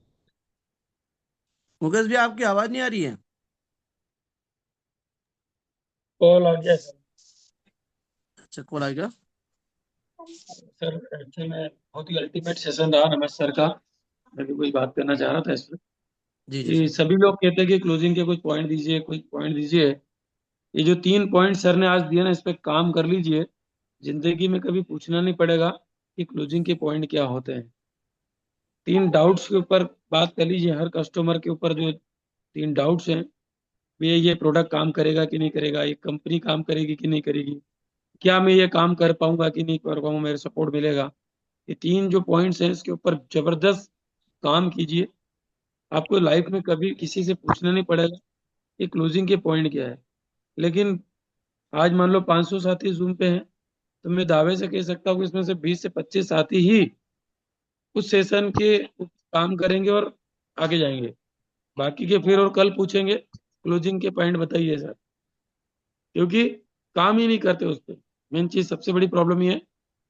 मुकेश भी, आपकी आवाज नहीं आ रही है। कॉल आ गया सर। अच्छा, कॉल आ गया। सर एक्चुअली में बहुत ही अल्टीमेट सेशन रहा नमस्कार सर का। मैं भी कुछ बात करना चाह रहा था इसमें जी जी कि सर। सभी लोग कहते हैं कि क्लोजिंग के कुछ पॉइंट दीजिए, कुछ पॉइंट दीजिए। ये जो 3 पॉइंट सर ने आज दिए ना, इस पे काम कर लीजिए। जिंदगी में कभी पूछना नहीं पड़ेगा कि क्लोजिंग के पॉइंट क्या होते हैं। 3 डाउट्स के ऊपर बात कर लीजिए, हर कस्टमर के ऊपर जो 3 डाउट्स हैं, भैया ये प्रोडक्ट काम करेगा कि नहीं करेगा, ये कंपनी काम करेगी कि नहीं करेगी, क्या मैं ये काम कर पाऊंगा कि नहीं कर पाऊंगा, मेरे सपोर्ट मिलेगा। ये 3 जो पॉइंट्स हैं, इसके ऊपर जबरदस्त काम कीजिए। आपको लाइफ में कभी किसी से पूछना नहीं पड़ेगा कि क्लोजिंग के पॉइंट क्या है। लेकिन आज मान लो 500 साथी जूम पे हैं, तो मैं दावे से कह सकता हूँ कि इसमें से 20 से 25 साथी ही उस सेशन के काम करेंगे और आगे जाएंगे। बाकी के फिर और कल पूछेंगे क्लोजिंग के पॉइंट बताइए सर, क्योंकि काम ही नहीं करते उस पर। मेन चीज सबसे बड़ी प्रॉब्लम ये है,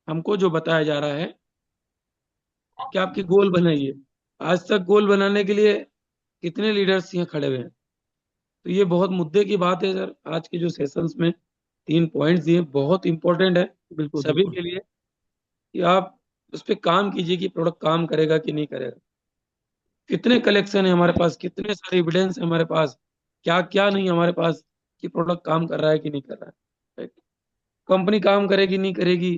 हमको जो बताया जा रहा है कि आपकी गोल बनाइए। आज तक गोल बनाने के लिए कितने लीडर्स यहाँ खड़े हुए हैं। तो ये बहुत मुद्दे की बात है सर। आज के जो सेशंस में 3 पॉइंट्स दिए बहुत इंपॉर्टेंट है बिल्कुल सभी बिल्कुल। के लिए, कि आप उस पर काम कीजिए कि प्रोडक्ट काम करेगा कि नहीं करेगा। कितने कलेक्शन है हमारे पास, कितने सारे एविडेंस है हमारे पास, क्या क्या नहीं है हमारे पास कि प्रोडक्ट काम कर रहा है कि नहीं कर रहा है। कंपनी काम करेगी नहीं करेगी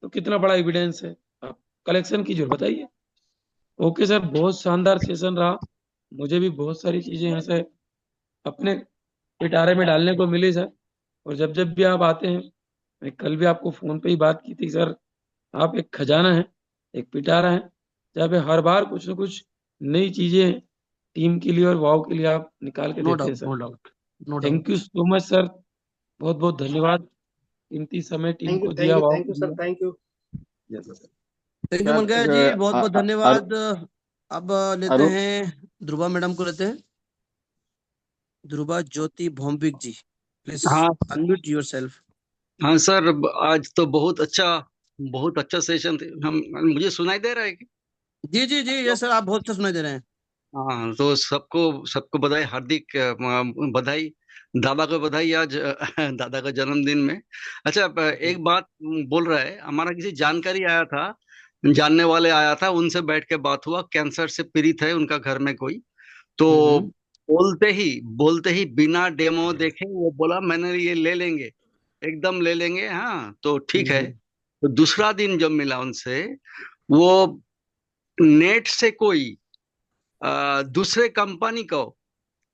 तो कितना बड़ा एविडेंस है। आप कलेक्शन कीजिए और बताइए। ओके सर, बहुत शानदार सेशन रहा। मुझे भी बहुत सारी चीजें यहाँ से अपने पिटारे में डालने को मिली सर। और जब जब भी आप आते हैं, मैं कल भी आपको फोन पे ही बात की थी सर, आप एक खजाना है, एक पिटारा है, जहाँ पे हर बार कुछ ना कुछ नई चीजें टीम के लिए और वाव के लिए आप निकाल के नो देते हैं doubt, sir. No doubt, no thank doubt. You so much sir, बहुत बहुत धन्यवाद। कीमती समय टीम थैंक यू, को थैंक दिया यू, वाव थैंक के यू सर, लिए। Thank you. Thank you sir Mangaya ji, बहुत बहुत धन्यवाद। अब लेते अरुण। हैं ध्रुवा मैडम को, लेते हैं ध्रुवा ज्योति भौमिक जी। प्लीज हाँ अनम्यूट योर सेल्फ। हाँ सर, आज तो बहुत अच्छा सेशन थे। हम मुझे सुनाई दे रहा है कि जी जी जी, ये सर आप बहुत अच्छा सुनाई दे रहे हैं। हाँ, तो सबको सबको बधाई, हार्दिक बधाई। दादा को बधाई आज दादा का जन्मदिन में। अच्छा, जी। एक बात बोल रहा है, हमारा किसी जानकारी आया था, जानने वाले आया था, उनसे बैठ के बात हुआ, कैंसर से पीड़ित है उनका घर में कोई। तो हम्म बोलते ही बिना डेमो देखे वो बोला मैंने ये ले लेंगे, एकदम ले लेंगे। हाँ तो ठीक है। हम्म तो दूसरा दिन जब मिला उनसे, वो नेट से कोई दूसरे कंपनी को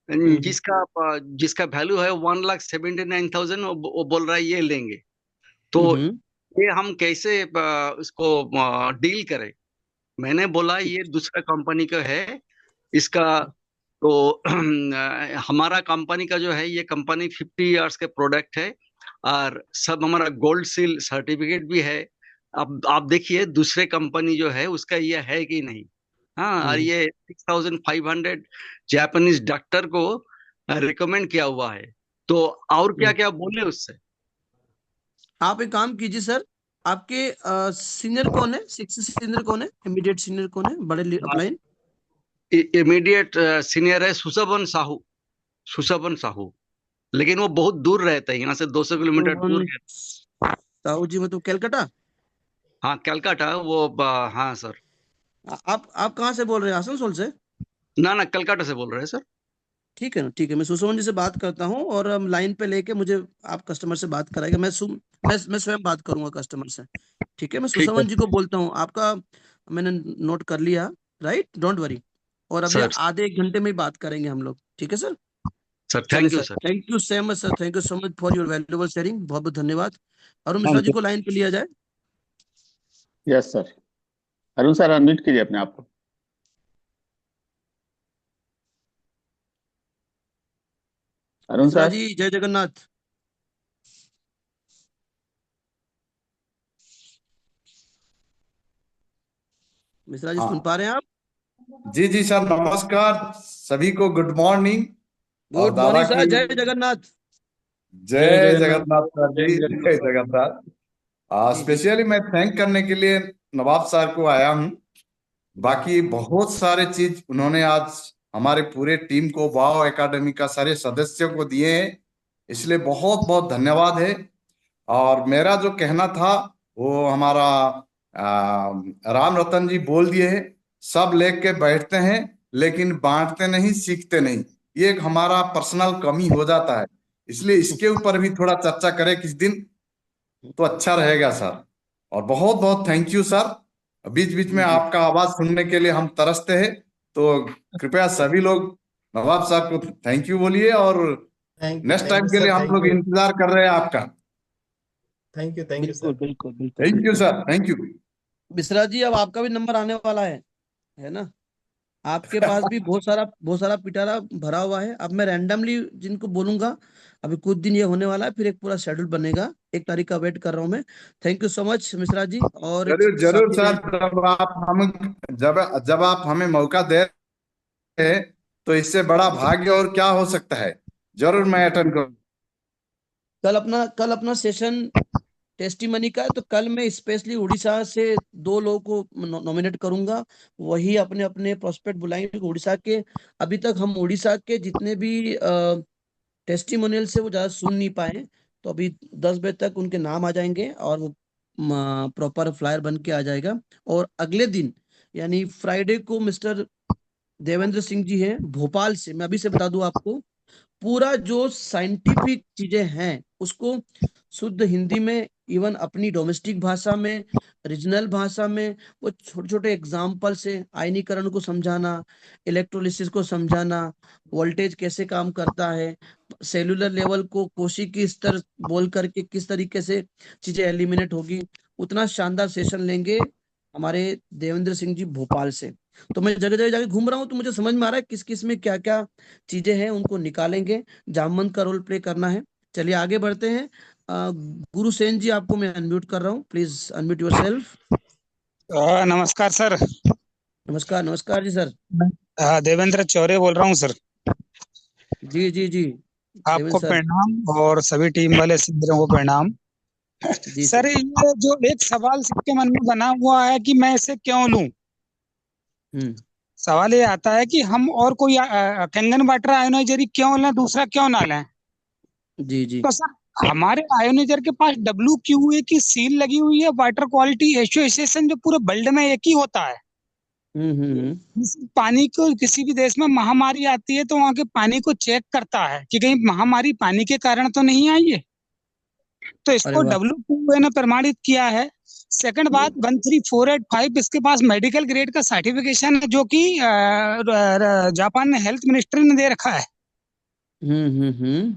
जिसका जिसका वैल्यू है 1,79,000, वो बोल रहा है ये लेंगे, तो ये हम कैसे इसको डील करें? मैंने बोला ये दूसरा कंपनी का है इसका, तो हमारा कंपनी का जो है, ये कंपनी 50 इयर्स के प्रोडक्ट है और सब हमारा गोल्ड सील सर्टिफिकेट भी है। अब आप देखिए दूसरे कंपनी जो है उसका ये है कि नहीं। हाँ, और ये 6,500 जापानीज डॉक्टर को रिकमेंड किया हुआ है, तो और क्या क्या बोले उससे? आप एक काम कीजिए सर, आपके सीनियर कौन है, सिक्स सीनियर कौन है, इमीडिएट सीनियर कौन है बड़े अपलाइन? इमीडिएट सीनियर है सुशोभन साहू। सुशोभन साहू, लेकिन वो बहुत दूर रहता है, यहाँ से 200 किलोमीटर दूर है। साहू जी मतलब कलकत्ता? हाँ, कलकत्ता वो हाँ सर। आप कहाँ से बोल रहे हैं, आसनसोल से? ना ना, कलकत्ता से बोल रहे हैं सर। ठीक है ना, ठीक है, मैं सुशोभन जी से बात करता हूँ और हम लाइन पे लेके मुझे आप कस्टमर से बात कराएंगे। मैं स्वयं बात करूंगा कस्टमर से। ठीक है, मैं ठीक है सुशोभन जी को बोलता हूँ, आपका मैंने नोट कर लिया, राइट, डोंट वरी। और अभी सर। आधे एक घंटे में ही बात करेंगे हम लोग, ठीक है सर? सर चलिए thank you sir, sir. Thank you so much sir, thank you so much for your valuable sharing, बहुत बहुत धन्यवाद। Arun Mishra thank ji you. को लाइन पे लिया जाए। Yes sir. Arun sir unmute कीजिए अपने आप को। अरुण मिश्रा सर। जी, जय जगन्नाथ। मिश्रा जी सुन हाँ पा रहे हैं आप? जी जी सर, नमस्कार सभी को, गुड मॉर्निंग। और गुड दादा मॉर्निंग सर, की जय जगन्नाथ। जय जय जगन्नाथ। जगन्नाथ सर जय जी, जगन्नाथ। जय जगन्नाथ। जी जी। स्पेशली मैं थैंक करने के लिए नवाब सर को आया हूँ। बाकी बहुत सारे चीज उन्होंने आज हमारे पूरे टीम को, वाव एकेडमी का सारे सदस्यों को दिए हैं, इसलिए बहुत बहुत धन्यवाद है। और मेरा जो कहना था वो हमारा राम रतन जी बोल दिए हैं। सब लेके बैठते हैं लेकिन बांटते नहीं, सीखते नहीं, ये एक हमारा पर्सनल कमी हो जाता है। इसलिए इसके ऊपर भी थोड़ा चर्चा करें किस दिन, तो अच्छा रहेगा सर। और बहुत बहुत थैंक यू सर। बीच बीच में जी जी। आपका आवाज सुनने के लिए हम तरसते हैं, तो कृपया सभी लोग नवाब साहब को थैंक यू बोलिए, और नेक्स्ट थैंक टाइम यू के लिए सर, हम थैंक लोग यू। इंतजार कर रहे हैं आपका। थैंक यू बिल्कुल सर। बिल्कुल बिल्कुल थैंक यू बिल्कुल। Sir, thank you. Mishra ji, अब आपका भी नंबर आने वाला है ना? आपके पास भी बहुत सारा पिटारा भरा हुआ है। अब मैं रैंडमली जिनको बोलूंगा, अभी कुछ दिन ये होने वाला है, फिर एक पूरा शेड्यूल बनेगा। 1 तारीख का वेट कर रहा हूँ मैं। Thank you so much Mishra ji. और एक जरूर जरूर साथी सर, रहे। जब आप हमें मौका दे रहे हैं, तो इससे बड़ा भाग्य और क्या हो सकता है। जरूर मैं अटेंड करूँ। कल अपना सेशन टेस्टिमनी का है, तो कल मैं स्पेशली उड़ीसा से 2 लोगों को नॉमिनेट करूंगा। वही अपने अपने प्रोस्पेक्ट बुलाएंगे उड़ीसा के। अभी तक हम उड़ीसा के जितने भी टेस्टिमोनियल से वो ज्यादा सुन नहीं पाए, तो अभी 10 बजे तक उनके नाम आ जाएंगे और वो प्रॉपर फ्लायर बन के आ जाएगा। और अगले दिन यानी फ्राइडे को मिस्टर देवेंद्र सिंह जी हैं भोपाल से, मैं अभी से बता दूं आपको, पूरा जो साइंटिफिक चीजें हैं उसको शुद्ध हिंदी में, इवन अपनी डोमेस्टिक भाषा में, रीजनल भाषा में, वो छोटे छोटे एग्जाम्पल से आयनीकरण को समझाना, इलेक्ट्रोलिसिस को समझाना, वोल्टेज कैसे काम करता है, सेलुलर लेवल को कोशिकी स्तर बोल करके किस तरीके से चीजें एलिमिनेट होगी, उतना शानदार सेशन लेंगे हमारे देवेंद्र सिंह जी भोपाल से। तो मैं जगह जगह जाके घूम रहा हूँ, तो मुझे समझ में आ रहा है किस किस में क्या क्या चीजें हैं, उनको निकालेंगे। जामवंत का रोल प्ले करना है। चलिए आगे बढ़ते हैं। गुरु सेन जी, आपको मैं अनम्यूट कर रहा हूँ, प्लीज अनम्यूट योर सेल्फ। नमस्कार सर। नमस्कार, नमस्कार जी सर। देवेंद्र चौरे बोल रहा हूँ सर। जी जी जी। आपको देवेंद्र सर। प्रणाम और सभी टीम वाले सदस्यों को प्रणाम। जी सर, सर। ये जो एक सवाल सबके मन में बना हुआ है कि मैं इसे क्यों लूं। हम्म। सवाल ये आता है कि हम और कोई कंगन वाटर आयोनाइजर क्यों लें, दूसरा क्यों ना लें। जी जी। तो सर, हमारे आयोनाइजर के पास WQA की सील लगी हुई है, वाटर क्वालिटी एसोसिएशन, जो पूरे वर्ल्ड में एक ही होता है। पानी को किसी भी देश में महामारी आती है तो वहां के पानी को चेक करता है कि कहीं महामारी पानी के कारण तो नहीं आई है। तो अरे इसको वाह। WQA ने प्रमाणित किया है सेकंड बात 13485 इसके पास मेडिकल ग्रेड का सर्टिफिकेशन है, जो कि जापान ने हेल्थ मिनिस्ट्री ने दे रखा है। हम्म।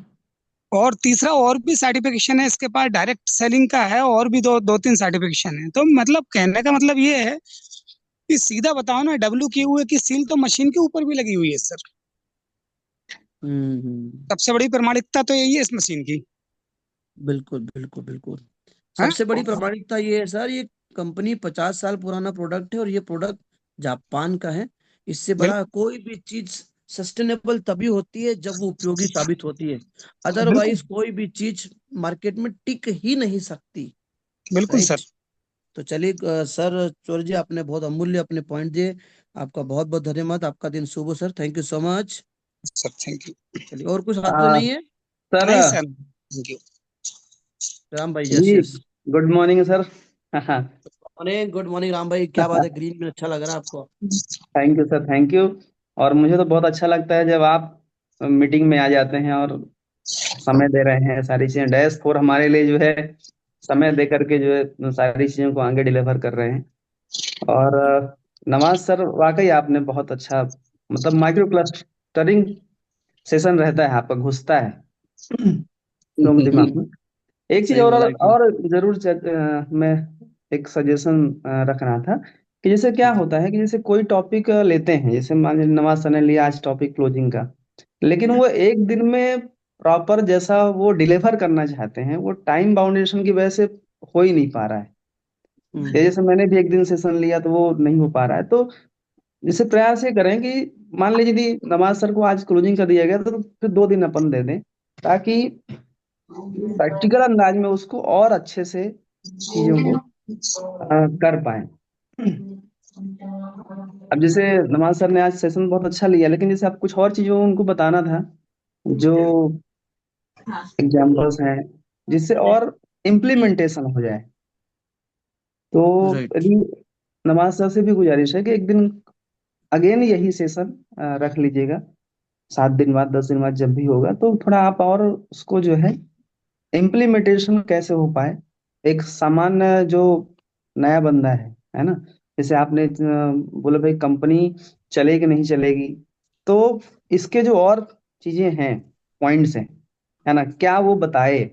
और तीसरा और भी सर्टिफिकेशन है इसके पास, डायरेक्ट सेलिंग का है, और भी दो तीन सर्टिफिकेशन है। तो मतलब कहने का मतलब ये है कि सीधा बताओ ना, WQA की सील तो मशीन के ऊपर भी लगी हुई है सर। सबसे बड़ी प्रमाणिकता तो यही है इस मशीन की। बिल्कुल बिल्कुल बिल्कुल। हाँ, सबसे बड़ी प्रामाणिकता ये है सर, ये कंपनी 50 साल पुराना प्रोडक्ट है और ये प्रोडक्ट जापान का है। इससे बड़ा बिल्कुल कोई भी चीज सस्टेनेबल तभी होती है जब वो उपयोगी साबित होती है। बिल्कुल अदरवाइज कोई भी चीज मार्केट में टिक ही नहीं सकती। बिल्कुल सर। राइट। तो चलिए सर चौधरी जी, आपने बहुत अमूल्य अपने पॉइंट दिए। आपका बहुत बहुत धन्यवाद। आपका दिन शुभ हो sir. Thank you so much. Sir thank you. चलिए, और कुछ हाथ तो नहीं है? सर नहीं सर, थैंक यू। राम भाई, यस जी, yes. Good morning sir. Morning, good morning Ram भाई। क्या बात है, ग्रीन में अच्छा लग रहा है आपको? Thank you sir, thank you. और मुझे तो बहुत अच्छा लगता है जब आप मीटिंग में आ जाते हैं और समय दे रहे हैं, सारी चीजें डैश फोर हमारे लिए जो है समय दे करके जो है सारी चीजों को आगे डिलीवर कर रहे हैं। और नवाज सर, वाकई आपने बहुत अच्छा, मतलब माइक्रो क्लस्टरिंग सेशन रहता है आपका, घुसता है लोग दिमाग में। एक चीज सही और बोला एकदम। और जरूर मैं एक सजेशन रख रहा था कि जैसे क्या जी। होता है कि जैसे कोई टॉपिक लेते हैं, जैसे मान लीजिए नवाज सर ने लिया आज टॉपिक क्लोजिंग का, लेकिन वो एक दिन में प्रॉपर जैसा वो डिलीवर करना चाहते हैं, वो टाइम बाउंडेशन की वजह से हो ही नहीं पा रहा है। या हम्म। जैसे मैंने भी एक दिन सेशन लिया तो वो नहीं हो पा रहा है। तो जैसे प्रयास ये करें कि मान लीजिए यदि नवाज सर को आज क्लोजिंग कर दिया गया तो फिर 2 दिन अपन दे दें, ताकि प्रैक्टिकल अंदाज में उसको और अच्छे से चीजों को कर पाए। अब जैसे नवाज सर ने आज सेशन बहुत अच्छा लिया, लेकिन जैसे आप कुछ और चीजों उनको बताना था, जो एग्जाम्पल्स हैं, जिससे और इम्प्लीमेंटेशन हो जाए। तो राइट। यदि नवाज सर से भी गुजारिश है कि एक दिन अगेन यही सेशन रख लीजिएगा, 7 दिन बाद 10 दिन बाद जब भी होगा, तो थोड़ा आप और उसको जो है इम्प्लीमेंटेशन कैसे हो पाए। एक सामान्य जो नया बंदा है ना, जैसे आपने बोला भाई कंपनी चलेगी नहीं चलेगी, तो इसके जो और चीजें हैं, पॉइंट्स हैं, है ना, क्या वो बताए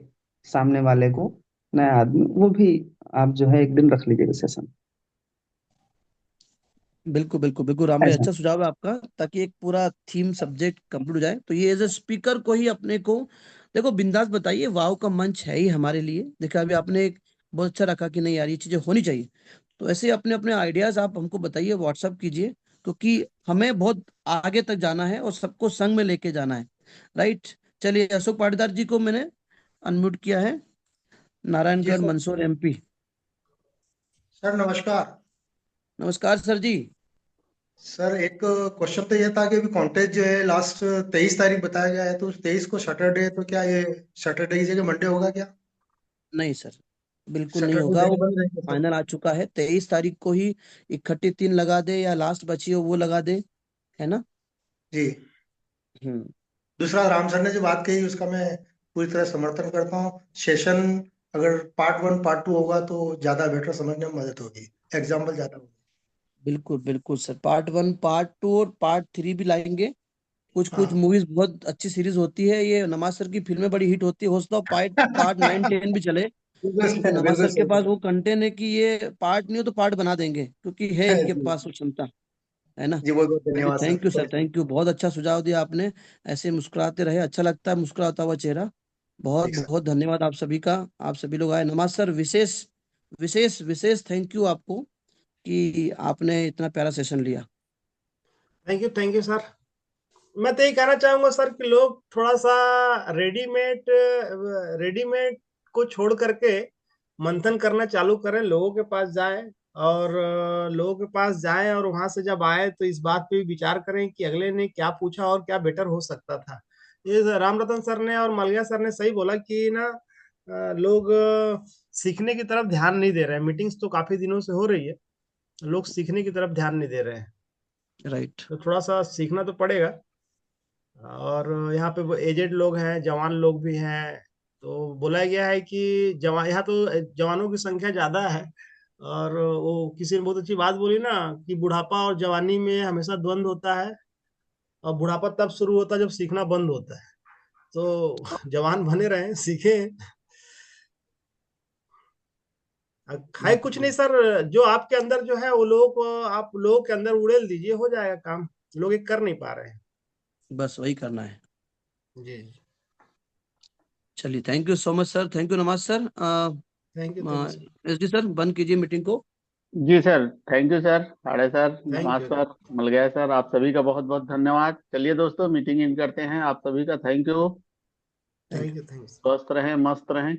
सामने वाले को, नया आदमी, वो भी आप जो है एक दिन रख लीजिएगा सेशन। बिल्कुल बिल्कुल बिल्कुल राम भाई, ऐसा। अच्छा सुझाव है आपका, ताकि एक पूरा थीम सब्जेक्ट कंप्लीट हो जाए। तो ये एज ए स्पीकर को ही अपने को, देखो बिंदास बताइए, वाव का मंच है ही हमारे लिए। देखा अभी आपने एक बहुत अच्छा रखा कि नहीं यार ये चीजें होनी चाहिए। तो ऐसे अपने अपने आइडियाज आप हमको बताइए, व्हाट्सअप कीजिए, क्योंकि हमें बहुत आगे तक जाना है और सबको संग में लेके जाना है। राइट। चलिए, अशोक पाटीदार जी को मैंने अनम्यूट किया है। जी Narayangarh sir. Mandsaur MP। Sir नमस्कार। नमस्कार सर जी। सर एक क्वेश्चन तो ये था कि अभी कॉन्टेस्ट जो है लास्ट 23 तारीख बताया गया है, तो 23 को सैटरडे है, तो क्या ये सैटरडे की जगह मंडे होगा क्या? नहीं सर, बिल्कुल नहीं सैटरडे होगा। दिन वो बंद रहेगा सर? फाइनल आ चुका है, 23 तारीख को ही इकट्ठी 3 लगा दे या लास्ट बची हो वो लगा दे, है ना। जी। हम्म। दूसरा, राम सर ने जो बात कही उसका मैं पूरी तरह समर्थन करता हूँ। सेशन अगर पार्ट 1 पार्ट 2 होगा तो ज्यादा बेटर समझने में मदद होगी, एग्जाम्पल ज्यादा होगी। बिल्कुल बिल्कुल सर, पार्ट 1 पार्ट 2 और पार्ट 3 भी लाएंगे। कुछ कुछ हाँ मूवीज बहुत अच्छी सीरीज होती है, ये नवाज सर की फिल्में बड़ी हिट होती है, हो सकता है पार्ट 9 10 भी चले। क्योंकि बिल्कुल नवाज बिल्कुल सर के सही पास वो कंटेंट है कि ये पार्ट नहीं हो तो पार्ट बना देंगे, क्योंकि है है इनके जी। पास वो क्षमता, है ना। जी बहुत बहुत चलिए, धन्यवाद thank you sir, sir. Thank you, बहुत अच्छा सुझाव दिया आपने। ऐसे मुस्कुराते रहे, अच्छा लगता है मुस्कुराता हुआ चेहरा। बहुत ठीक सर। बहुत धन्यवाद आप सभी का। आप सभी लोग आए, नमाज सर, विशेष विशेष विशेष थैंक यू आपको कि आपने इतना प्यारा सेशन लिया। Thank you sir. मैं तो यही कहना चाहूंगा सर कि लोग थोड़ा सा रेडीमेड रेडीमेड को छोड़ करके मंथन करना चालू करें, लोगों के पास जाएं, और लोगों के पास जाएं और वहां से जब आए तो इस बात पे भी विचार करें कि अगले ने क्या पूछा और क्या बेटर हो सकता था। ये राम रतन सर ने और मलया सर ने सही बोला कि ना लोग सीखने की तरफ ध्यान नहीं दे रहे हैं। मीटिंग्स तो काफी दिनों से हो रही है, लोग सीखने की तरफ ध्यान नहीं दे रहे हैं। राइट। तो थोड़ा सा सीखना तो पड़ेगा। और यहाँ पे वो एजेड लोग हैं, जवान लोग भी हैं। तो बोला गया है कि जवान यहाँ तो जवानों की संख्या ज्यादा है, और वो किसी ने बहुत अच्छी बात बोली ना कि बुढ़ापा और जवानी में हमेशा द्वंद्व होता है, और बुढ़ापा तब शुरू होता है जब सीखना बंद होता है। तो जवान बने रहें, सीखें। खाए कुछ नहीं सर, जो आपके अंदर जो है वो लोगों को, आप लोगों के अंदर उड़ेल दीजिए, हो जाएगा काम। लोग ये कर नहीं पा रहे हैं। बस वही करना है। जी। चलिए, thank you so much sir, thank you नमस्ते sir. Thank you sir. SD sir, बंद कीजिए मीटिंग को। जी सर, थैंक यू सर, साढ़े सर, थैंक नमाज यू। सर, मिल गया सर। आप सभी का बहुत बहुत धन्यवाद। चलिए दोस्तों, मीटिंग इन करते हैं। आप सभी का thank you. Thank thank you. You. Thank you. स्वस्थ रहें, मस्त रहें।